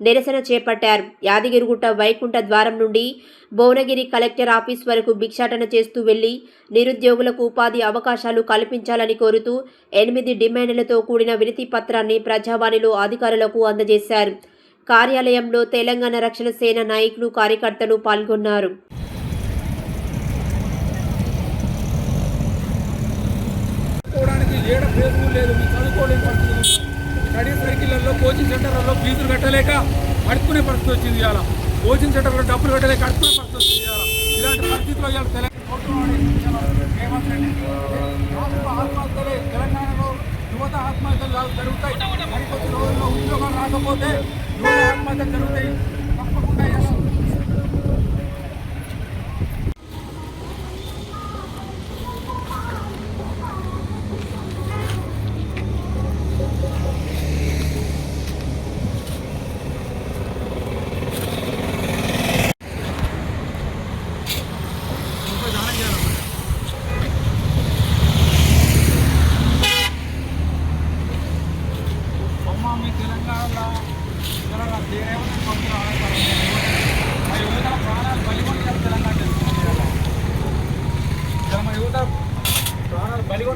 నిరసన చేపట్టారు. యాదగిరిగుట్ట వైకుంఠ ద్వారం నుండి భువనగిరి కలెక్టర్ ఆఫీస్ వరకు భిక్షాటన చేస్తూ వెళ్లి నిరుద్యోగులకు ఉపాధి అవకాశాలు కల్పించాలని కోరుతూ 8 డిమాండ్లతో కూడిన వినతి పత్రాన్ని ప్రజావాణిలో అధికారులకు అందజేశారు. కార్యాలయంలో తెలంగాణ రక్షణ సేన నాయకులు, కార్యకర్తలు పాల్గొన్నారు. ఏడ ఫేస్బుక్ లేదు, మీరు చదువుకోలేని పరిస్థితి ఉంది. స్టడీ సర్కిళ్లలో, కోచింగ్ సెంటర్లలో ఫీజులు కట్టలేక అడుక్కునే పరిస్థితి వచ్చింది. ఇవాళ కోచింగ్ సెంటర్లో డబ్బులు కట్టలేక అడుక్కునే పరిస్థితి వచ్చింది. ఇలాంటి పరిస్థితిలో ఇవాళ ఆత్మహత్యలే తెలంగాణలో యువత ఆత్మహత్యలు జరుగుతాయి. మరికొద్ది రోజుల్లో ఉద్యోగాలు రాకపోతే యువత ఆత్మహత్యలు జరుగుతాయి. తప్పకుండా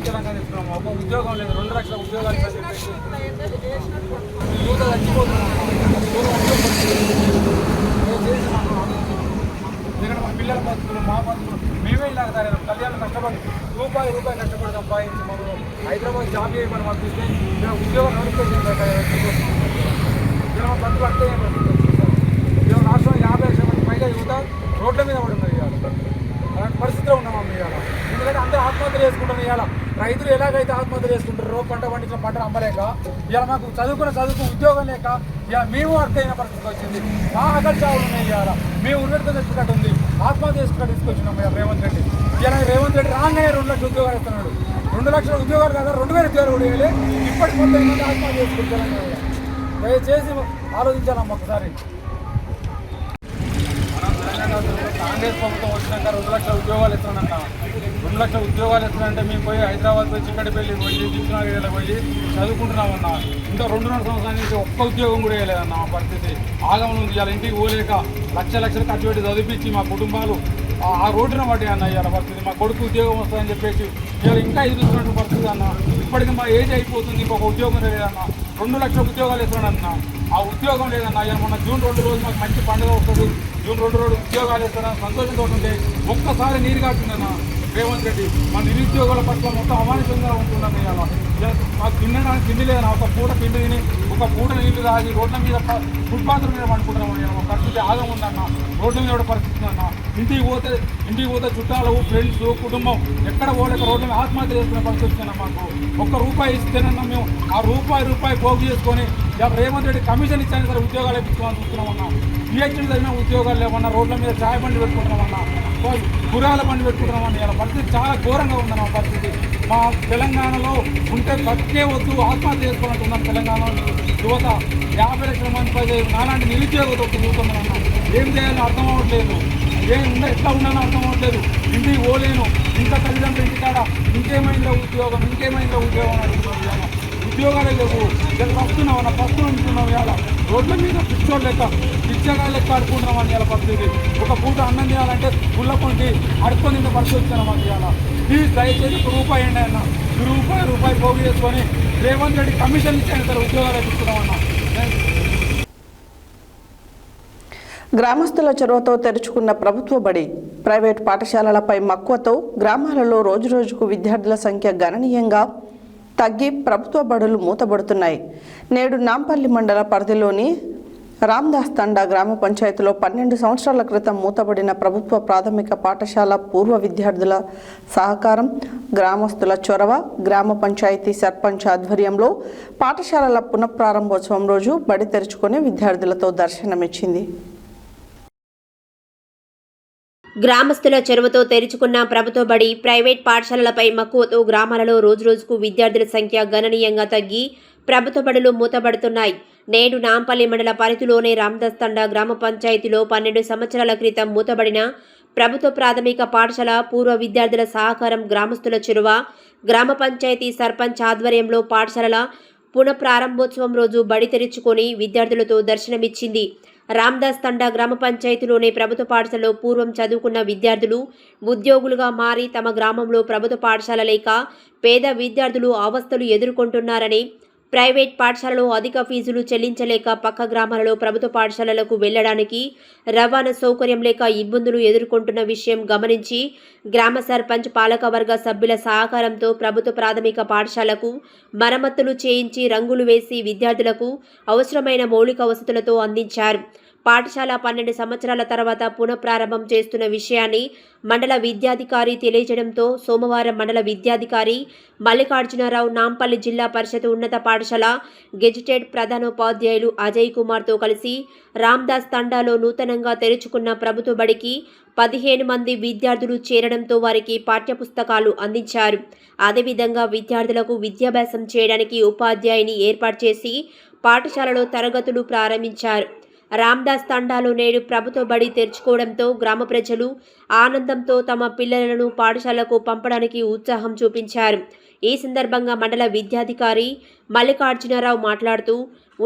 తెలంగాణ ఇస్తున్నాము. ఒక ఉద్యోగం లేదు, 2 లక్షల ఉద్యోగాలు యువత చచ్చిపోతున్నాం. ఇక్కడ మా పిల్లల బతుకులు, మా బతుకులు మేమే ఇలాగ తయారు. కళ్యాణం కష్టపడి రూపాయి కష్టపడి సంపాదించి మనం హైదరాబాద్ జాబ్ చేయమని పంపిస్తే ఇక్కడ ఉద్యోగం నోటిఫికేషన్ ఇలా మా బతుకు అంటే ఇలా రాష్ట్రంలో 50 లక్షల మంది పైగా యువత రోడ్ల మీద పడి ఉన్నది. అలాంటి పరిస్థితిలో ఉన్నాం అమ్మ ఇవాళ. ఎందుకంటే అందరూ ఆత్మహత్యలు చేసుకుంటాం. ఇవాళ రైతులు ఎలాగైతే ఆత్మహత్యలు చేసుకుంటారో, పంట పండించిన పంటను అమ్మలేక, ఇలా మాకు చదువుకు ఉద్యోగం లేక ఇలా మేము అర్థమైన పరిస్థితి వచ్చింది. మా అగల్ చావులు ఉన్నాయి. ఇవాళ మేము ఉన్నట్టుగా తెచ్చుకున్నట్టు ఉంది. ఆత్మహత్య చేసుకున్నట్టు తీసుకొచ్చినాం ఇవాళ రేవంత్ రెడ్డి. ఇలా రేవంత్ రెడ్డి రాగానే 2 లక్షల ఉద్యోగాలు ఇస్తున్నాడు. 2 లక్షల ఉద్యోగాలు కాదా, 2000 ఉద్యోగాలు కూడా వేయాలి. ఇప్పటికి 30 మంది ఆత్మహత్య చేసుకుంటారు. దయచేసి ఆలోచించాలమ్మ ఒకసారి. కాంగ్రెస్ ప్రభుత్వం వచ్చినాక 2 లక్షల ఉద్యోగాలు ఇస్తున్నానంట. 2 లక్షల ఉద్యోగాలు ఇస్తున్నానంటే మేము పోయి హైదరాబాద్ పోయి చిక్కడిపల్లి పోయి దిక్షనగర్లో పోయి చదువుకుంటున్నామన్నా. ఇంకా 2.5 సంవత్సరాల నుంచి ఒక్క ఉద్యోగం కూడా వేయలేదన్న. మా పరిస్థితి ఆగమనం ఉంది. ఇవాళ ఇంటికి పోలేక లక్షలు ఖర్చు పెట్టి చదివించి మా కుటుంబాలు ఆ రోడ్డున పడ్డాయి అన్న. ఇవాళ పరిస్థితి మా కొడుకు ఉద్యోగం వస్తుందని చెప్పేసి ఇవాళ ఇంకా ఎదుగుతున్నట్టు పరిస్థితి అన్న. ఇప్పటికీ మా ఏజ్ అయిపోతుంది, ఇంకొక ఉద్యోగం లేదన్న. 2 లక్షల ఉద్యోగాలు ఇస్తున్నాడన్న. ఆ ఉద్యోగం లేదన్న. ఇవాళ మొన్న జూన్ 2 రోజు మాకు మంచి పండుగ వస్తుంది. జూన్ 2 రోజు ఉద్యోగాలు ఇస్తారని సంతోషంతో ఉంటే ఒక్కసారి నీరు కాటుందన్న రేవంత్ రెడ్డి. మా నిరుద్యోగుల పట్ల మొత్తం అమానుషంగా ఉంటుందన్న. ఇవాళ మాకు తినడానికి తిండి లేదన్న. ఒక పూట తిండి తిని, ఒక పూట నీళ్లు తాగి రోడ్ల మీద ఫుట్పాత్ల మీద పండుకుంటున్నాం. పరిస్థితి ఆగం ఉందన్న. రోడ్ల మీద పరిస్థితి అన్న. ఇంటికి పోతే చుట్టాలు, ఫ్రెండ్స్, కుటుంబం ఎక్కడ పోలేక రోడ్ల మీద ఆత్మహత్య చేసుకునే పరిస్థితి వచ్చిందన్న. మాకు ₹1 ఇస్తేనన్నా మేము ఆ రూపాయి పోగు చేసుకొని ఇలా రేవంత్ రెడ్డి కమిషన్ ఇచ్చాను సరే ఉద్యోగాలు ఇప్పించుకోవాలని చూస్తున్నామన్నా. పిహెచ్డీ చదివిన ఉద్యోగాలు లేవన్నా. రోడ్ల మీద చాయ్ బండి పెట్టుకుంటున్నామన్నా, కూరగాయల బండి పెట్టుకుంటున్నామన్నా. ఇలా పరిస్థితి చాలా ఘోరంగా ఉందన్న పరిస్థితి. మా తెలంగాణలో ఉంటే బతికే వద్దు, ఆత్మహత్య చేసుకోవాలంటున్నాం. తెలంగాణలో యువత 50 లక్షల మంది పైగా నాలాంటి నిరుద్యోగత చూస్తున్నామన్న. ఏం చేయాలో అర్థం అవ్వట్లేదు. ఎట్లా ఉన్నానో అర్థం అవ్వట్లేదు. ఇంటికి పోలేను. ఇంకా తల్లిదండ్రులు ఇంటికాడ ఇంకేమైందో ఉద్యోగం అని అడుగుతున్నాం. ఉద్యోగాలే లేవు. ఇలా వస్తున్నామన్నా, ఉంటున్నాం. ఇవాళ రోడ్ల మీద పిచ్చోడు లెక్క పిచ్చగా లెక్క ఆడుకుంటున్నాం ఇవాళ పరిస్థితి. ఒక పూట అన్నం తినాలంటే గుళ్ళకొంటి అడుక్కొని తిన్న పరిస్థితి వచ్చినాం మాకు ఇవాళ. ప్లీజ్ దయచేసి ₹1 అండి అన్న. రూపాయి పోగు చేసుకొని రేవంత్ రెడ్డి కమిషన్ ఇచ్చాను సార్, ఉద్యోగాలు ఇస్తున్నామన్నా. గ్రామస్తుల చొరవతో తెరుచుకున్న ప్రభుత్వ బడి, ప్రైవేట్ పాఠశాలలపై మక్కువతో గ్రామాలలో రోజురోజుకు విద్యార్థుల సంఖ్య గణనీయంగా తగ్గి ప్రభుత్వ బడులు మూతబడుతున్నాయి. నేడు నాంపల్లి మండల పరిధిలోని రామ్దాస్ తండా గ్రామ పంచాయతీలో 12 సంవత్సరాల క్రితం మూతబడిన ప్రభుత్వ ప్రాథమిక పాఠశాల పూర్వ విద్యార్థుల సహకారం, గ్రామస్తుల చొరవ, గ్రామ పంచాయతీ సర్పంచ్ ఆధ్వర్యంలో పాఠశాలల పునఃప్రారంభోత్సవం రోజు బడి తెరుచుకొని విద్యార్థులతో దర్శనమిచ్చింది. గ్రామస్తుల చెరువుతో తెరుచుకున్న ప్రభుత్వ బడి, ప్రైవేట్ పాఠశాలలపై మక్కువతో గ్రామాలలో రోజురోజుకు విద్యార్థుల సంఖ్య గణనీయంగా తగ్గి ప్రభుత్వ బడులు మూతబడుతున్నాయి. నేడు నాంపల్లి మండల పరిధిలోని రామ్దాస్ తండా గ్రామ పంచాయతీలో 12 సంవత్సరాల క్రితం మూతబడిన ప్రభుత్వ ప్రాథమిక పాఠశాల పూర్వ విద్యార్థుల సహకారం, గ్రామస్తుల చొరవ, గ్రామ పంచాయతీ సర్పంచ్ ఆధ్వర్యంలో పాఠశాలల పునఃప్రారంభోత్సవం రోజు బడి తెరుచుకొని విద్యార్థులతో దర్శనమిచ్చింది. రామ్దాస్ తండా గ్రామ పంచాయతీలోని ప్రభుత్వ పాఠశాలలో పూర్వం చదువుకున్న విద్యార్థులు ఉద్యోగులుగా మారి తమ గ్రామంలో ప్రభుత్వ పాఠశాల లేక పేద విద్యార్థులు అవస్థలు ఎదుర్కొంటున్నారని, ప్రైవేట్ పాఠశాలలో అధిక ఫీజులు చెల్లించలేక పక్క గ్రామాలలో ప్రభుత్వ పాఠశాలలకు వెళ్లడానికి రవాణా సౌకర్యం లేక ఇబ్బందులు ఎదుర్కొంటున్న విషయం గమనించి గ్రామ సర్పంచ్, పాలకవర్గ సభ్యుల సహకారంతో ప్రభుత్వ ప్రాథమిక పాఠశాలకు మరమ్మతులు చేయించి రంగులు వేసి విద్యార్థులకు అవసరమైన మౌలిక వసతులతో అందించారు. పాఠశాల 12 సంవత్సరాల తర్వాత పునఃప్రారంభం చేస్తున్న విషయాన్ని మండల విద్యాధికారి తెలియజేయడంతో సోమవారం మండల విద్యాధికారి మల్లికార్జునరావు నాంపల్లి జిల్లా పరిషత్ ఉన్నత పాఠశాల గెజిటెడ్ ప్రధానోపాధ్యాయులు అజయ్ కుమార్తో కలిసి రామ్దాస్ తండాలో నూతనంగా తెరుచుకున్న ప్రభుత్వ బడికి 15 మంది విద్యార్థులు చేరడంతో వారికి పాఠ్యపుస్తకాలు అందించారు. అదేవిధంగా విద్యార్థులకు విద్యాభ్యాసం చేయడానికి ఉపాధ్యాయుని ఏర్పాటు చేసి పాఠశాలలో తరగతులు ప్రారంభించారు. రామ్దాస్ తండాలో నేడు ప్రభుత్వ బడి తెరుచుకోవడంతో గ్రామ ప్రజలు ఆనందంతో తమ పిల్లలను పాఠశాలకు పంపడానికి ఉత్సాహం చూపించారు. ఈ సందర్భంగా మండల విద్యాధికారి మల్లికార్జునరావు మాట్లాడుతూ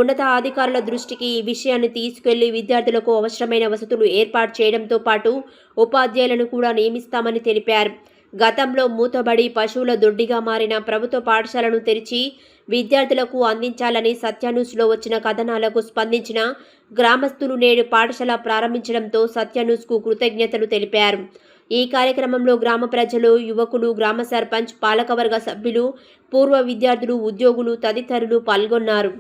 ఉన్నత అధికారుల దృష్టికి ఈ విషయాన్ని తీసుకెళ్లి విద్యార్థులకు అవసరమైన వసతులు ఏర్పాటు చేయడంతో పాటు ఉపాధ్యాయులను కూడా నియమిస్తామని తెలిపారు. గతంలో మూతబడి పశువుల దొడ్డిగా మారిన ప్రభుత్వ పాఠశాలను తెరిచి విద్యార్థులకు అందించాలని సత్యన్యూస్లో వచ్చిన కథనాలకు స్పందించిన గ్రామస్తులు నేడు పాఠశాల ప్రారంభించడంతో సత్యన్యూస్కు కృతజ్ఞతలు తెలిపారు. ఈ కార్యక్రమంలో గ్రామ ప్రజలు, యువకులు, గ్రామ సర్పంచ్, పాలకవర్గ సభ్యులు, పూర్వ విద్యార్థులు, ఉద్యోగులు తదితరులు పాల్గొన్నారు.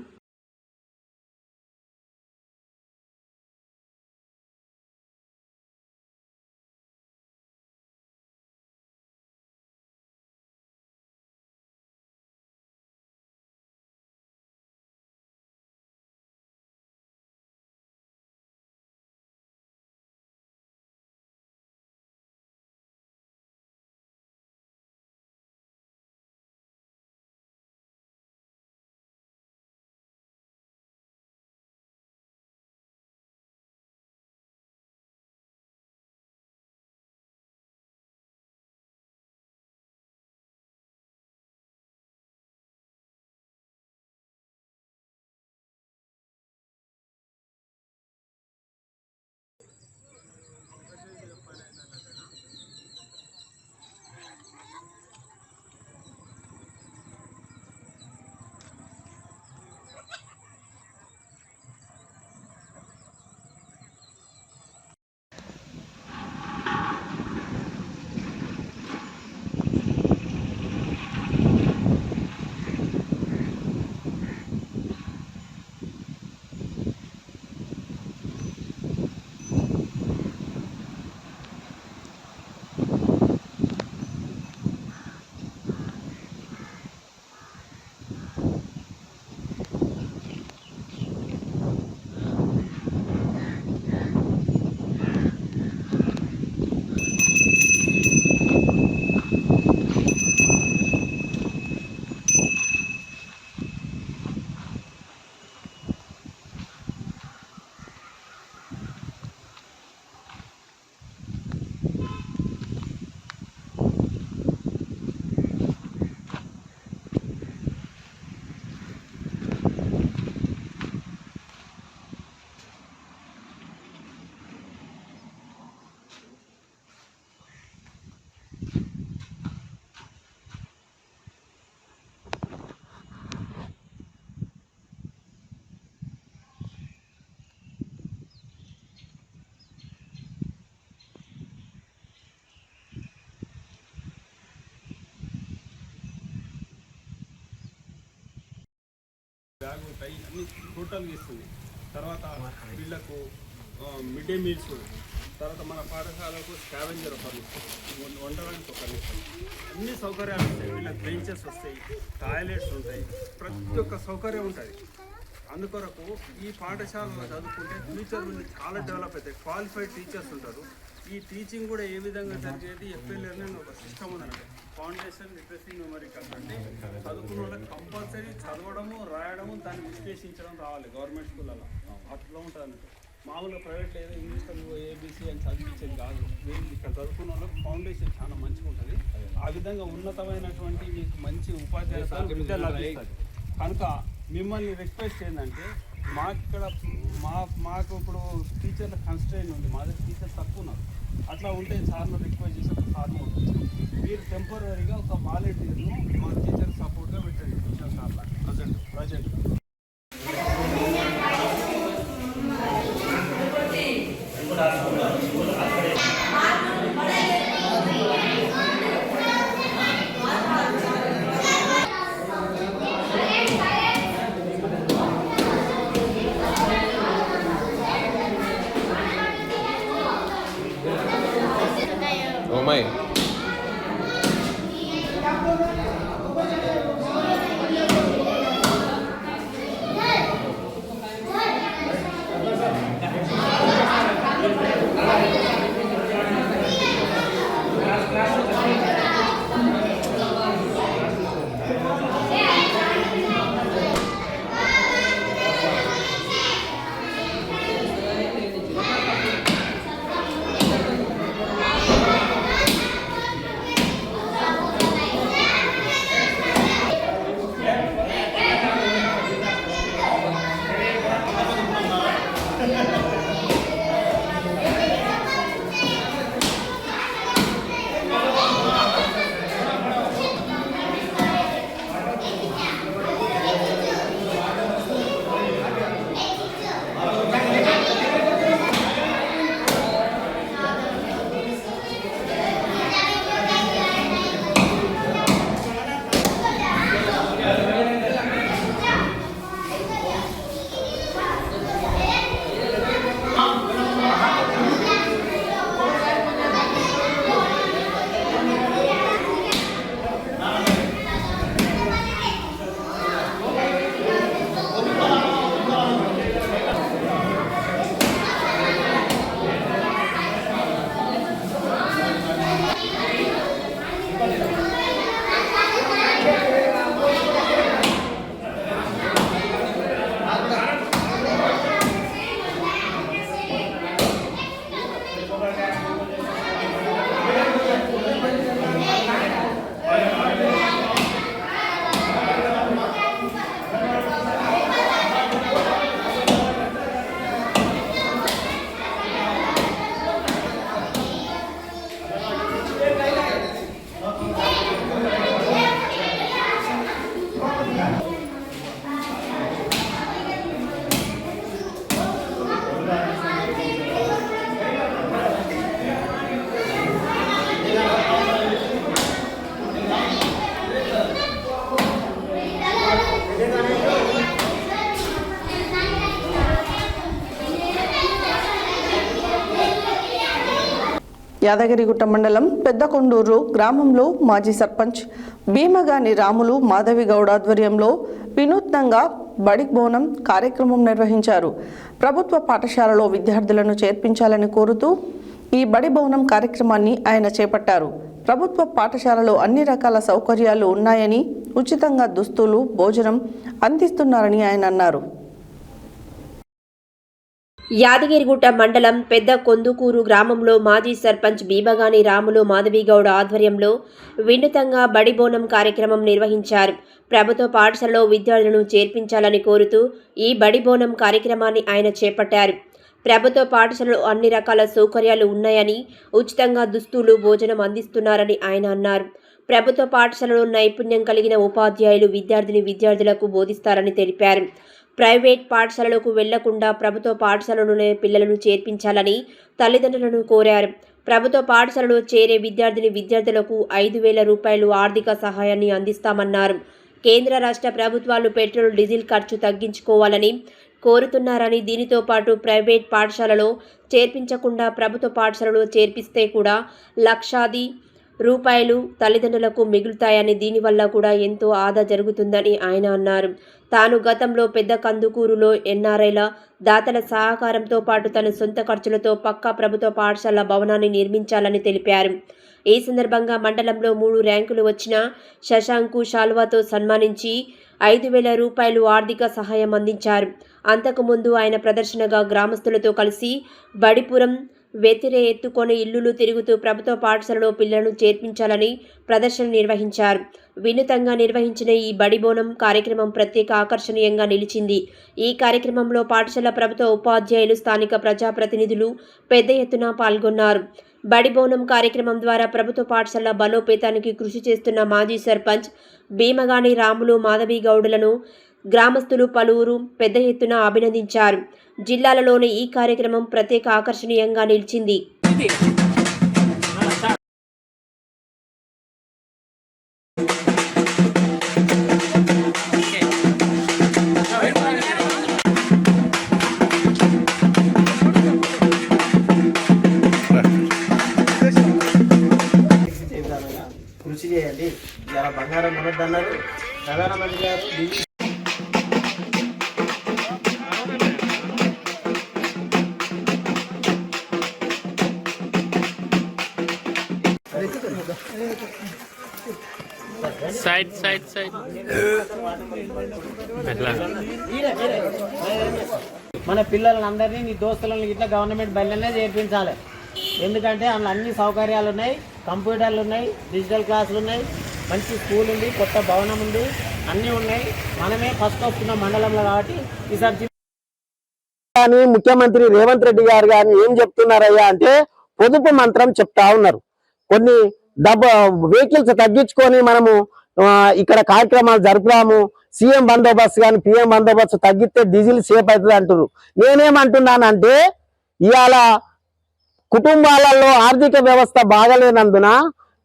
ఉంటాయి, అన్ని టోటల్గా ఇస్తుంది. తర్వాత వీళ్ళకు మిడ్ డే మీల్స్, తర్వాత మన పాఠశాలకు స్కావెంజర్ ఒకరు వండడానికి ఒకరు అన్ని సౌకర్యాలు ఉంటాయి. వీళ్ళకి బెంచెస్ వస్తాయి, టాయిలెట్స్ ఉంటాయి, ప్రతి ఒక్క సౌకర్యం ఉంటుంది. అందుకొరకు ఈ పాఠశాలలో చదువుకుంటే ఫ్యూచర్ చాలా డెవలప్ అవుతాయి. క్వాలిఫైడ్ టీచర్స్ ఉంటారు. ఈ టీచింగ్ కూడా ఏ విధంగా జరిగేది ఎఫ్ఎల్ఎల్ అని ఒక సిస్టమ్ ఉందంటే ఫౌండేషన్ లిటరసీ న్యూమరికల్ అంటే చదువుకున్న వాళ్ళకి కంపల్సరీ చదవడము, రాయడము, దాన్ని విశ్లేషించడం రావాలి గవర్నమెంట్ స్కూళ్ళలో. అట్లా ఉంటుంది అన్నట్టు. మామూలుగా ప్రైవేట్ లేదు ఇంగ్లీష్ తెలుగు ఏబీసీ అని చదివించేది కాదు. వీళ్ళు ఇక్కడ చదువుకున్న వాళ్ళకి ఫౌండేషన్ చాలా మంచిగా ఉంటుంది. ఆ విధంగా ఉన్నతమైనటువంటి మీకు మంచి ఉపాధ్యాయులు విద్య లభిస్తుంది. కనుక మిమ్మల్ని రిక్వెస్ట్ ఏంటంటే మాకు ఇప్పుడు టీచర్ల కన్స్ట్రెయిన్ ఉంది. మా దగ్గర టీచర్స్ తక్కువ ఉన్నారు. అట్లా ఉంటే సార్ను రిక్వెస్ట్ చేసి ఒక సార్ను ఉంటుంది. మీరు టెంపరీగా ఒక వాలంటీర్ను మా టీచర్ సపోర్ట్గా పెట్టండి. ట్యూషన్ సార్ల ప్రజెంట్ యాదగిరిగుట్ట మండలం పెద్దకొండూరు గ్రామంలో మాజీ సర్పంచ్ భీమగాని రాములు మాధవి గౌడ్ ఆధ్వర్యంలో వినూత్నంగా బడి బోనం కార్యక్రమం నిర్వహించారు. ప్రభుత్వ పాఠశాలలో విద్యార్థులను చేర్పించాలని కోరుతూ ఈ బడి బోనం కార్యక్రమాన్ని ఆయన చేపట్టారు. ప్రభుత్వ పాఠశాలలో అన్ని రకాల సౌకర్యాలు ఉన్నాయని, ఉచితంగా దుస్తులు, భోజనం అందిస్తున్నారని ఆయన అన్నారు. యాదగిరిగుట్ట మండలం పెద్ద కొందుకూరు గ్రామంలో మాజీ సర్పంచ్ భీమగాని రాములు మాధవిగౌడ ఆధ్వర్యంలో వినూతంగా బడిబోనం కార్యక్రమం నిర్వహించారు. ప్రభుత్వ పాఠశాలలో విద్యార్థులను చేర్పించాలని కోరుతూ ఈ బడిబోనం కార్యక్రమాన్ని ఆయన చేపట్టారు. ప్రభుత్వ పాఠశాలలో అన్ని రకాల సౌకర్యాలు ఉన్నాయని, ఉచితంగా దుస్తులు, భోజనం అందిస్తున్నారని ఆయన అన్నారు. ప్రభుత్వ పాఠశాలలో నైపుణ్యం కలిగిన ఉపాధ్యాయులు విద్యార్థులకు బోధిస్తారని తెలిపారు. ప్రైవేట్ పాఠశాలలకు వెళ్లకుండా ప్రభుత్వ పాఠశాలలోనే పిల్లలను చేర్పించాలని తల్లిదండ్రులను కోరారు. ప్రభుత్వ పాఠశాలలో చేరే విద్యార్థులకు 5,000 రూపాయలు ఆర్థిక సహాయాన్ని అందిస్తామన్నారు. కేంద్ర రాష్ట్ర ప్రభుత్వాలు పెట్రోల్ డీజిల్ ఖర్చు తగ్గించుకోవాలని కోరుతున్నారని, దీనితో పాటు ప్రైవేట్ పాఠశాలలో చేర్పించకుండా ప్రభుత్వ పాఠశాలలో చేర్పిస్తే కూడా లక్షాది రూపాయలు తల్లిదండ్రులకు మిగులుతాయని, దీనివల్ల కూడా ఎంతో ఆదా జరుగుతుందని ఆయన అన్నారు. తాను గతంలో పెద్ద కందుకూరులో ఎన్ఆర్ఐల దాతల సహకారంతో పాటు తన సొంత ఖర్చులతో పక్కా ప్రభుత్వ పాఠశాల భవనాన్ని నిర్మించాలని తెలిపారు. ఈ సందర్భంగా మండలంలో 3 ర్యాంకులు వచ్చిన శశాంకు శాలువాతో సన్మానించి 5,000 రూపాయలు ఆర్థిక సహాయం అందించారు. అంతకుముందు ఆయన ప్రదర్శనగా గ్రామస్తులతో కలిసి బడిపురం వెతిరే ఎత్తుకొని ఇల్లులు తిరుగుతూ ప్రభుత్వ పాఠశాలలో పిల్లలను చేర్పించాలని ప్రదర్శన నిర్వహించారు. వినూతంగా నిర్వహించిన ఈ బడిబోనం కార్యక్రమం ప్రత్యేక ఆకర్షణీయంగా నిలిచింది. ఈ కార్యక్రమంలో పాఠశాల ప్రభుత్వ ఉపాధ్యాయులు, స్థానిక ప్రజాప్రతినిధులు పెద్ద ఎత్తున పాల్గొన్నారు. బడిబోనం కార్యక్రమం ద్వారా ప్రభుత్వ పాఠశాల బలోపేతానికి కృషి చేస్తున్న మాజీ సర్పంచ్ భీమగాని రాములు, మాధవి గౌడులను గ్రామస్తులు పలువురు పెద్ద ఎత్తున అభినందించారు. జిల్లాలలోని ఈ కార్యక్రమం ప్రత్యేక ఆకర్షణీయంగా నిలిచింది. కృషి చేయండి. ఇలా బంగారం కొనొద్దన్నారు ప్రధానమంత్రి గారు. సైడ్ సైడ్ సైడ్ మన పిల్లలని అందరినీ నీ దోస్తులను ఇట్లా గవర్నమెంట్ బయలునే చేర్పించాలి. ఎందుకంటే అందులో అన్ని సౌకర్యాలు ఉన్నాయి, కంప్యూటర్లు ఉన్నాయి, డిజిటల్ క్లాసులు ఉన్నాయి, మంచి స్కూల్ ఉంది, కొత్త భవనం ఉంది, అన్నీ ఉన్నాయి. మనమే ఫస్ట్ వస్తున్న మండలంలో కాబట్టి ఈసారి కానీ ముఖ్యమంత్రి రేవంత్ రెడ్డి గారు కానీ ఏం చెప్తున్నారయ్యా అంటే పొదుపు మంత్రం చెప్తా ఉన్నారు. కొన్ని వెహికల్స్ తగ్గించుకొని మనము ఇక్కడ కార్యక్రమాలు జరుపుదాము, సీఎం బందోబస్తు కానీ పిఎం బందోబస్తు తగ్గిస్తే డీజిల్ సేఫ్ అవుతుంది అంటారు. నేనేమంటున్నానంటే ఇవాళ కుటుంబాలలో ఆర్థిక వ్యవస్థ బాగలేనందున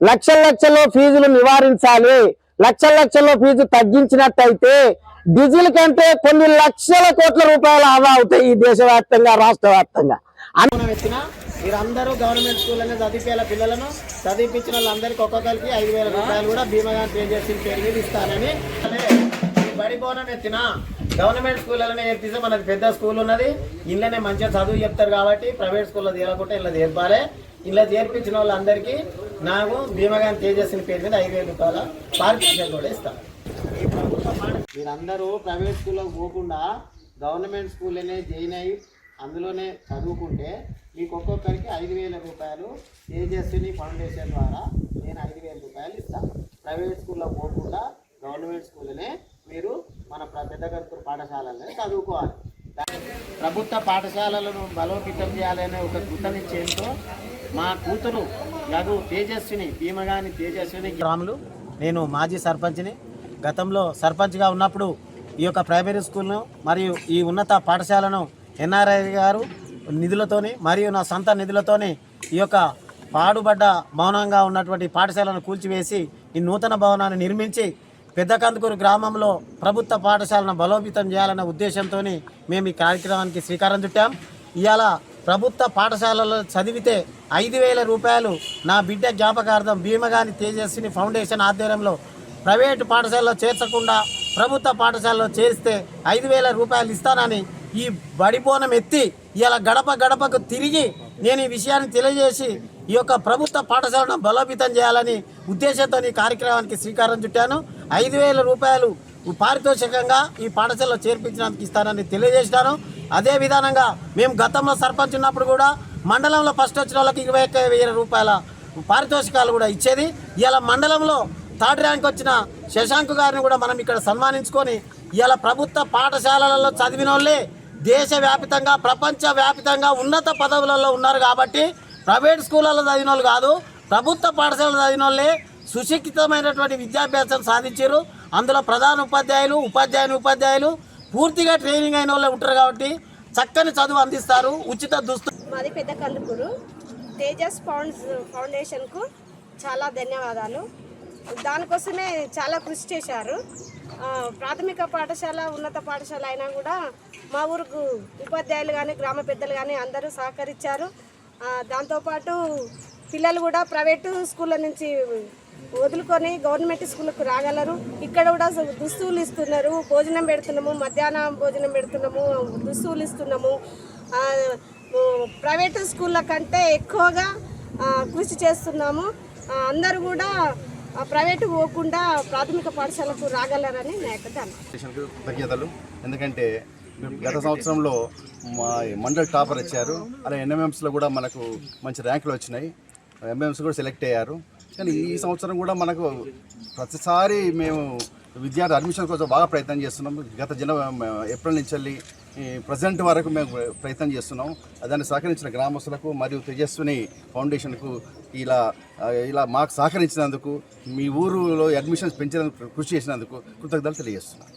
లక్షల్లో ఫీజులు నివారించాలి. లక్షల్లో ఫీజు తగ్గించినట్టయితే డీజిల్ కంటే కొన్ని లక్షల కోట్ల రూపాయలు ఆదా అవుతాయి ఈ దేశవ్యాప్తంగా, రాష్ట్ర వ్యాప్తంగా. మీరందరూ గవర్నమెంట్ స్కూల్లోనే చదివించాల పిల్లలను. చదివించిన వాళ్ళందరికీ ఒక్కొక్కరికి 5,000 రూపాయలు కూడా భీమగాని పే చేసిన పేరు మీద ఇస్తానని బడి బోనం ఎత్తిన గవర్నమెంట్ స్కూళ్ళలోనే చేర్పిస్తే మనకి పెద్ద స్కూల్ ఉన్నది, ఇళ్ళనే మంచిగా చదువు చెప్తారు కాబట్టి ప్రైవేట్ స్కూల్లో తీరకుంటే ఇలా చేర్పాలి. ఇలా చేర్పించిన వాళ్ళందరికీ నాకు భీమగాని పే చేసిన పేరు మీద 5,000 రూపాయల పారితోషికం కూడా ఇస్తాను. మీరందరూ ప్రైవేట్ స్కూల్లోకి పోకుండా గవర్నమెంట్ స్కూల్లోనే జాయిన్ అయ్యి అందులోనే చదువుకుంటే మీకు ఒక్కొక్కరికి 5,000 రూపాయలు తేజస్విని ఫౌండేషన్ ద్వారా నేను 5,000 రూపాయలు ఇస్తాను. ప్రైవేట్ స్కూల్లో పోకుండా గవర్నమెంట్ స్కూల్లోనే మీరు మన పెద్ద కర్పూర్ పాఠశాలలోనే చదువుకోవాలి. ప్రభుత్వ పాఠశాలలను బలోపేతం చేయాలనే ఒక కృతనిశ్చయంతో మా కూతురు యగు తేజస్విని భీమగాని తేజస్విని రాములు, నేను మాజీ సర్పంచ్ని. గతంలో సర్పంచ్గా ఉన్నప్పుడు ఈ యొక్క ప్రైమరీ స్కూల్ను మరియు ఈ ఉన్నత పాఠశాలను ఎన్ఆర్ఐ గారు నిధులతోని మరియు నా సొంత నిధులతోని ఈ యొక్క పాడుబడ్డ భవనంగా ఉన్నటువంటి పాఠశాలను కూల్చివేసి ఈ నూతన భవనాన్ని నిర్మించి పెద్ద కందుకూరు గ్రామంలో ప్రభుత్వ పాఠశాలను బలోపేతం చేయాలనే ఉద్దేశంతో మేము ఈ కార్యక్రమానికి శ్రీకారం చుట్టాం. ఇవాళ ప్రభుత్వ పాఠశాలలో చదివితే 5,000 రూపాయలు నా బిడ్డ జ్ఞాపకార్థం భీమగాని తేజస్విని ఫౌండేషన్ ఆధ్వర్యంలో ప్రైవేటు పాఠశాలలో చేర్చకుండా ప్రభుత్వ పాఠశాలలో చేరిస్తే 5,000 రూపాయలు ఇస్తానని ఈ బడిబోనం ఎత్తి ఇలా గడప గడపకు తిరిగి నేను ఈ విషయాన్ని తెలియజేసి ఈ యొక్క ప్రభుత్వ పాఠశాలను బలోపేతం చేయాలని ఉద్దేశంతో ఈ కార్యక్రమానికి శ్రీకారం చుట్టాను. 5,000 రూపాయలు పారితోషికంగా ఈ పాఠశాలలో చేర్పించడానికి ఇస్తానని తెలియజేసినాను. అదే విధానంగా మేము గతంలో సర్పంచ్ ఉన్నప్పుడు కూడా మండలంలో ఫస్ట్ వచ్చిన వాళ్ళకి 21,000 రూపాయల పారితోషికాలు కూడా ఇచ్చేది. ఇలా మండలంలో థర్డ్ ర్యాంక్ వచ్చిన శశాంక్ గారిని కూడా మనం ఇక్కడ సన్మానించుకొని ఇలా ప్రభుత్వ పాఠశాలలలో చదివిన వాళ్ళే దేశవ్యాప్తంగా ప్రపంచవ్యాప్తంగా ఉన్నత పదవులలో ఉన్నారు కాబట్టి ప్రైవేట్ స్కూళ్ళలో చదివిన వాళ్ళు కాదు, ప్రభుత్వ పాఠశాలలో చదివిన వాళ్ళే సుశిక్షితమైనటువంటి విద్యాభ్యాసం సాధించారు. అందులో ప్రధాన ఉపాధ్యాయులు పూర్తిగా ట్రైనింగ్ అయిన వాళ్ళే ఉంటారు కాబట్టి చక్కని చదువు అందిస్తారు. ఉచిత దుస్తులు. మాది పెద్ద కందుకూరు తేజస్ ఫౌండేషన్కు చాలా ధన్యవాదాలు. దానికోసమే చాలా కృషి చేశారు. ప్రాథమిక పాఠశాల ఉన్నత పాఠశాల అయినా కూడా మా ఊరుకు ఉపాధ్యాయులు కానీ గ్రామ పెద్దలు కానీ అందరూ సహకరించారు. దాంతోపాటు పిల్లలు కూడా ప్రైవేటు స్కూళ్ళ నుంచి వదులుకొని గవర్నమెంట్ స్కూళ్ళకు రాగలరు. ఇక్కడ కూడా దుస్తువులు ఇస్తున్నారు, భోజనం పెడుతున్నాము, మధ్యాహ్నం భోజనం పెడుతున్నాము, దుస్తువులు ఇస్తున్నాము. ప్రైవేటు స్కూళ్ళ కంటే ఎక్కువగా కృషి చేస్తున్నాము. అందరూ కూడా ప్రైవేటు పోకుండా ప్రాథమిక పాఠశాలకు రాగలరని నా యొక్క కృతజ్ఞతలు. ఎందుకంటే గత సంవత్సరంలో మా మండల్ టాపర్ వచ్చారు, అలా ఎన్ఎంఎంస్లో కూడా మనకు మంచి ర్యాంకులు వచ్చినాయి, ఎంఎంస్ కూడా సెలెక్ట్ అయ్యారు. కానీ ఈ సంవత్సరం కూడా మనకు ప్రతిసారి మేము విద్యార్థి అడ్మిషన్ కోసం బాగా ప్రయత్నం చేస్తున్నాం. గత ఏప్రిల్ నుంచి వెళ్ళి ప్రజెంట్ వరకు మేము ప్రయత్నం చేస్తున్నాం. దాన్ని సహకరించిన గ్రామస్తులకు మరియు తేజస్విని ఫౌండేషన్కు ఇలా మాకు సహకరించినందుకు, మీ ఊరిలో అడ్మిషన్స్ పెంచినందుకు, కృషి చేసినందుకు కృతజ్ఞతలు తెలియజేస్తున్నాను.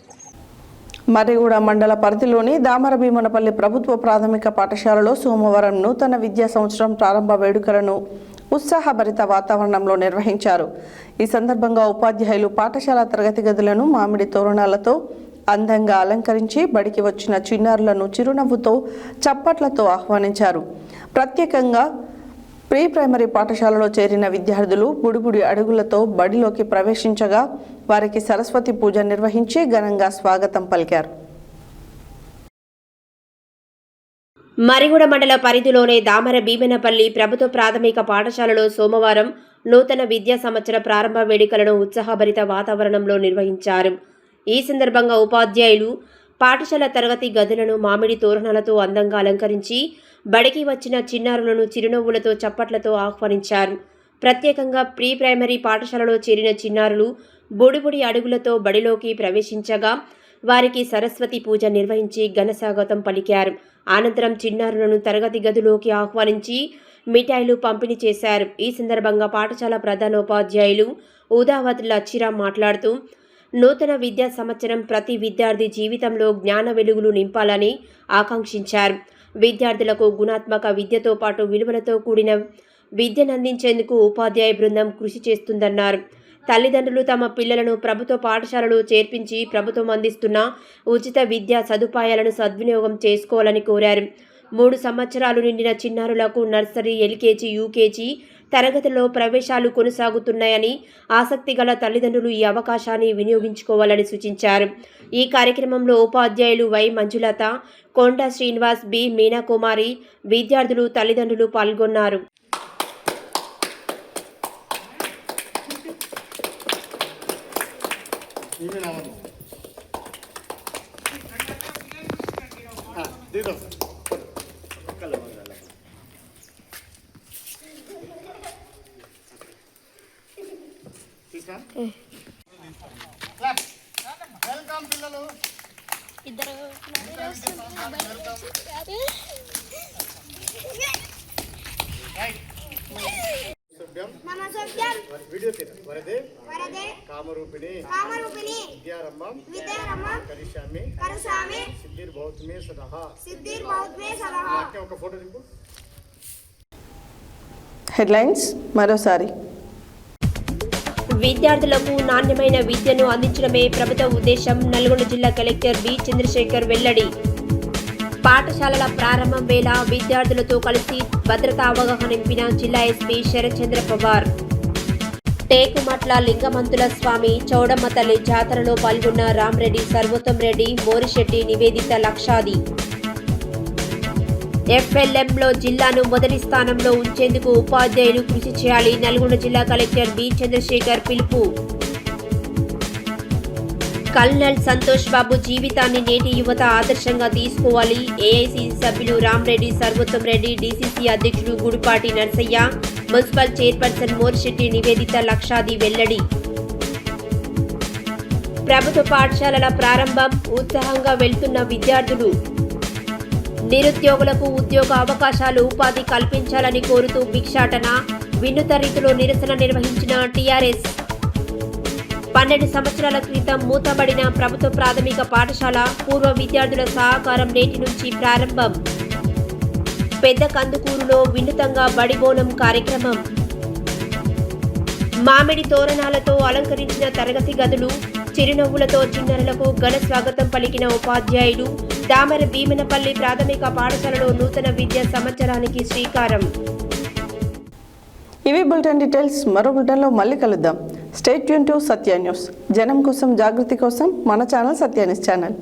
మర్రిగూడ మండల పరిధిలోని దామరభీమనపల్లి ప్రభుత్వ ప్రాథమిక పాఠశాలలో సోమవారం నూతన విద్యా సంవత్సరం ప్రారంభ వేడుకలను ఉత్సాహభరిత వాతావరణంలో నిర్వహించారు. ఈ సందర్భంగా ఉపాధ్యాయులు పాఠశాల తరగతి గదులను మామిడి తోరణాలతో అందంగా అలంకరించి బడికి వచ్చిన చిన్నారులను చిరునవ్వుతో చప్పట్లతో ఆహ్వానించారు. ప్రత్యేకంగా ప్రీ ప్రైమరీ పాఠశాలలో చేరిన విద్యార్థులు బుడిబుడి అడుగులతో బడిలోకి ప్రవేశించగా వారికి సరస్వతి పూజ నిర్వహించి ఘనంగా స్వాగతం పలికారు. మరిగూడ మండల పరిధిలోని దామరభీమనపల్లి ప్రభుత్వ ప్రాథమిక పాఠశాలలో సోమవారం నూతన విద్యా సంవత్సర ప్రారంభ వేడుకలను ఉత్సాహభరిత వాతావరణంలో నిర్వహించారు. ఈ సందర్భంగా ఉపాధ్యాయులు పాఠశాల తరగతి గదులను మామిడి తోరణాలతో అందంగా అలంకరించి బడికి వచ్చిన చిన్నారులను చిరునవ్వులతో చప్పట్లతో ఆహ్వానించారు. ప్రత్యేకంగా ప్రీ ప్రైమరీ పాఠశాలలో చేరిన చిన్నారులు బుడిబుడి అడుగులతో బడిలోకి ప్రవేశించగా వారికి సరస్వతి పూజ నిర్వహించి ఘనస్వాగతం పలికారు. అనంతరం చిన్నారులను తరగతి గదిలోకి ఆహ్వానించి మిఠాయిలు పంపిణీ చేశారు. ఈ సందర్భంగా పాఠశాల ప్రధానోపాధ్యాయులు ఉదావత్ లచ్చిరా మాట్లాడుతూ నూతన విద్యా సంవత్సరం ప్రతి విద్యార్థి జీవితంలో జ్ఞాన వెలుగులు నింపాలని ఆకాంక్షించారు. విద్యార్థులకు గుణాత్మక విద్యతో పాటు విలువలతో కూడిన విద్యనందించేందుకు ఉపాధ్యాయ బృందం కృషి చేస్తుందన్నారు. తల్లిదండ్రులు తమ పిల్లలను ప్రభుత్వ పాఠశాలలో చేర్పించి ప్రభుత్వం అందిస్తున్న ఉచిత విద్యా సదుపాయాలను సద్వినియోగం చేసుకోవాలని కోరారు. 3 సంవత్సరాలు నిండిన చిన్నారులకు నర్సరీ, ఎల్కేజీ, యూకేజీ తరగతిలో ప్రవేశాలు కొనసాగుతున్నాయని, ఆసక్తి గల తల్లిదండ్రులు ఈ అవకాశాన్ని వినియోగించుకోవాలని సూచించారు. ఈ కార్యక్రమంలో ఉపాధ్యాయులు వై మంజులత, కొండ శ్రీనివాస్, బి మీనాకుమారి, విద్యార్థులు, తల్లిదండ్రులు పాల్గొన్నారు. కామరూపిణి విద్యారంభం కరిష్యామి సిద్ధిర్భవతు సదహ. ఒక ఫోటో దింపు. హెడ్లైన్స్ మరోసారి. విద్యార్థులకు నాణ్యమైన విద్యను అందించడమే ప్రభుత్వ ఉద్దేశం. నల్గొండ జిల్లా కలెక్టర్ బి చంద్రశేఖర్ వెల్లడి. పాఠశాలల ప్రారంభం వేళ విద్యార్థులతో కలిసి భద్రతా అవగాహన నింపిన జిల్లా ఎస్పీ శరత్చంద్ర పవార్. టేకుమట్ల లింగమంతుల స్వామి చౌడమ్మ తల్లి జాతరలో పాల్గొన్న రామ్రెడ్డి, సర్వోత్తం రెడ్డి, మోరిశెట్టి, నివేదిత లక్షాది. ఎఫ్ఎల్ఎంలో జిల్లాను మొదటి స్థానంలో ఉంచేందుకు ఉపాధ్యాయులు కృషి చేయాలి. నల్గొండ జిల్లా కలెక్టర్ బి చంద్రశేఖర్ పిలుపు. కల్నల్ సంతోష్ బాబు జీవితాన్ని నేటి యువత ఆదర్శంగా తీసుకోవాలి. ఏఐసీసీ సభ్యులు రామ్రెడ్డి, సర్వోత్తం రెడ్డి, డీసీసీ అధ్యక్షుడు గుడిపాటి నర్సయ్య, మున్సిపల్ చైర్పర్సన్ మోరిశెట్టి నివేదిత లక్షాది వెల్లడి. ప్రభుత్వ పాఠశాలల ప్రారంభం, ఉత్సాహంగా వెళ్తున్న విద్యార్థులు. నిరుద్యోగులకు ఉద్యోగ అవకాశాలు, ఉపాధి కల్పించాలని కోరుతూ భిక్షాటన, వినూత్న రీతిలో నిరసన నిర్వహించిన టీఆర్ఎస్. 12 సంవత్సరాల క్రితం మూతబడిన ప్రభుత్వ ప్రాథమిక పాఠశాల పూర్వ విద్యార్థుల సహకారం నేటి నుంచి ప్రారంభం. పెద్ద కందుకూరులో వినూత్నంగా బడిబోనం కార్యక్రమం. మామిడి తోరణాలతో అలంకరించిన తరగతి గదులు, చిరునవ్వులతో చిన్నారులకు ఘన స్వాగతం పలికిన ఉపాధ్యాయుడు. దామర భీమనపల్లి ప్రాథమిక పాఠశాలలో నూతన విద్యా సంవత్సరానికి శ్రీకారం. ఇవి బులెటిన్ డీటెయిల్స్. మరో బులెటిన్లో మళ్ళీ కలుద్దాం. Stay tune to Satya news. జనం కోసం, జాగృతి కోసం మన ఛానల్ సత్య న్యూస్ ఛానల్.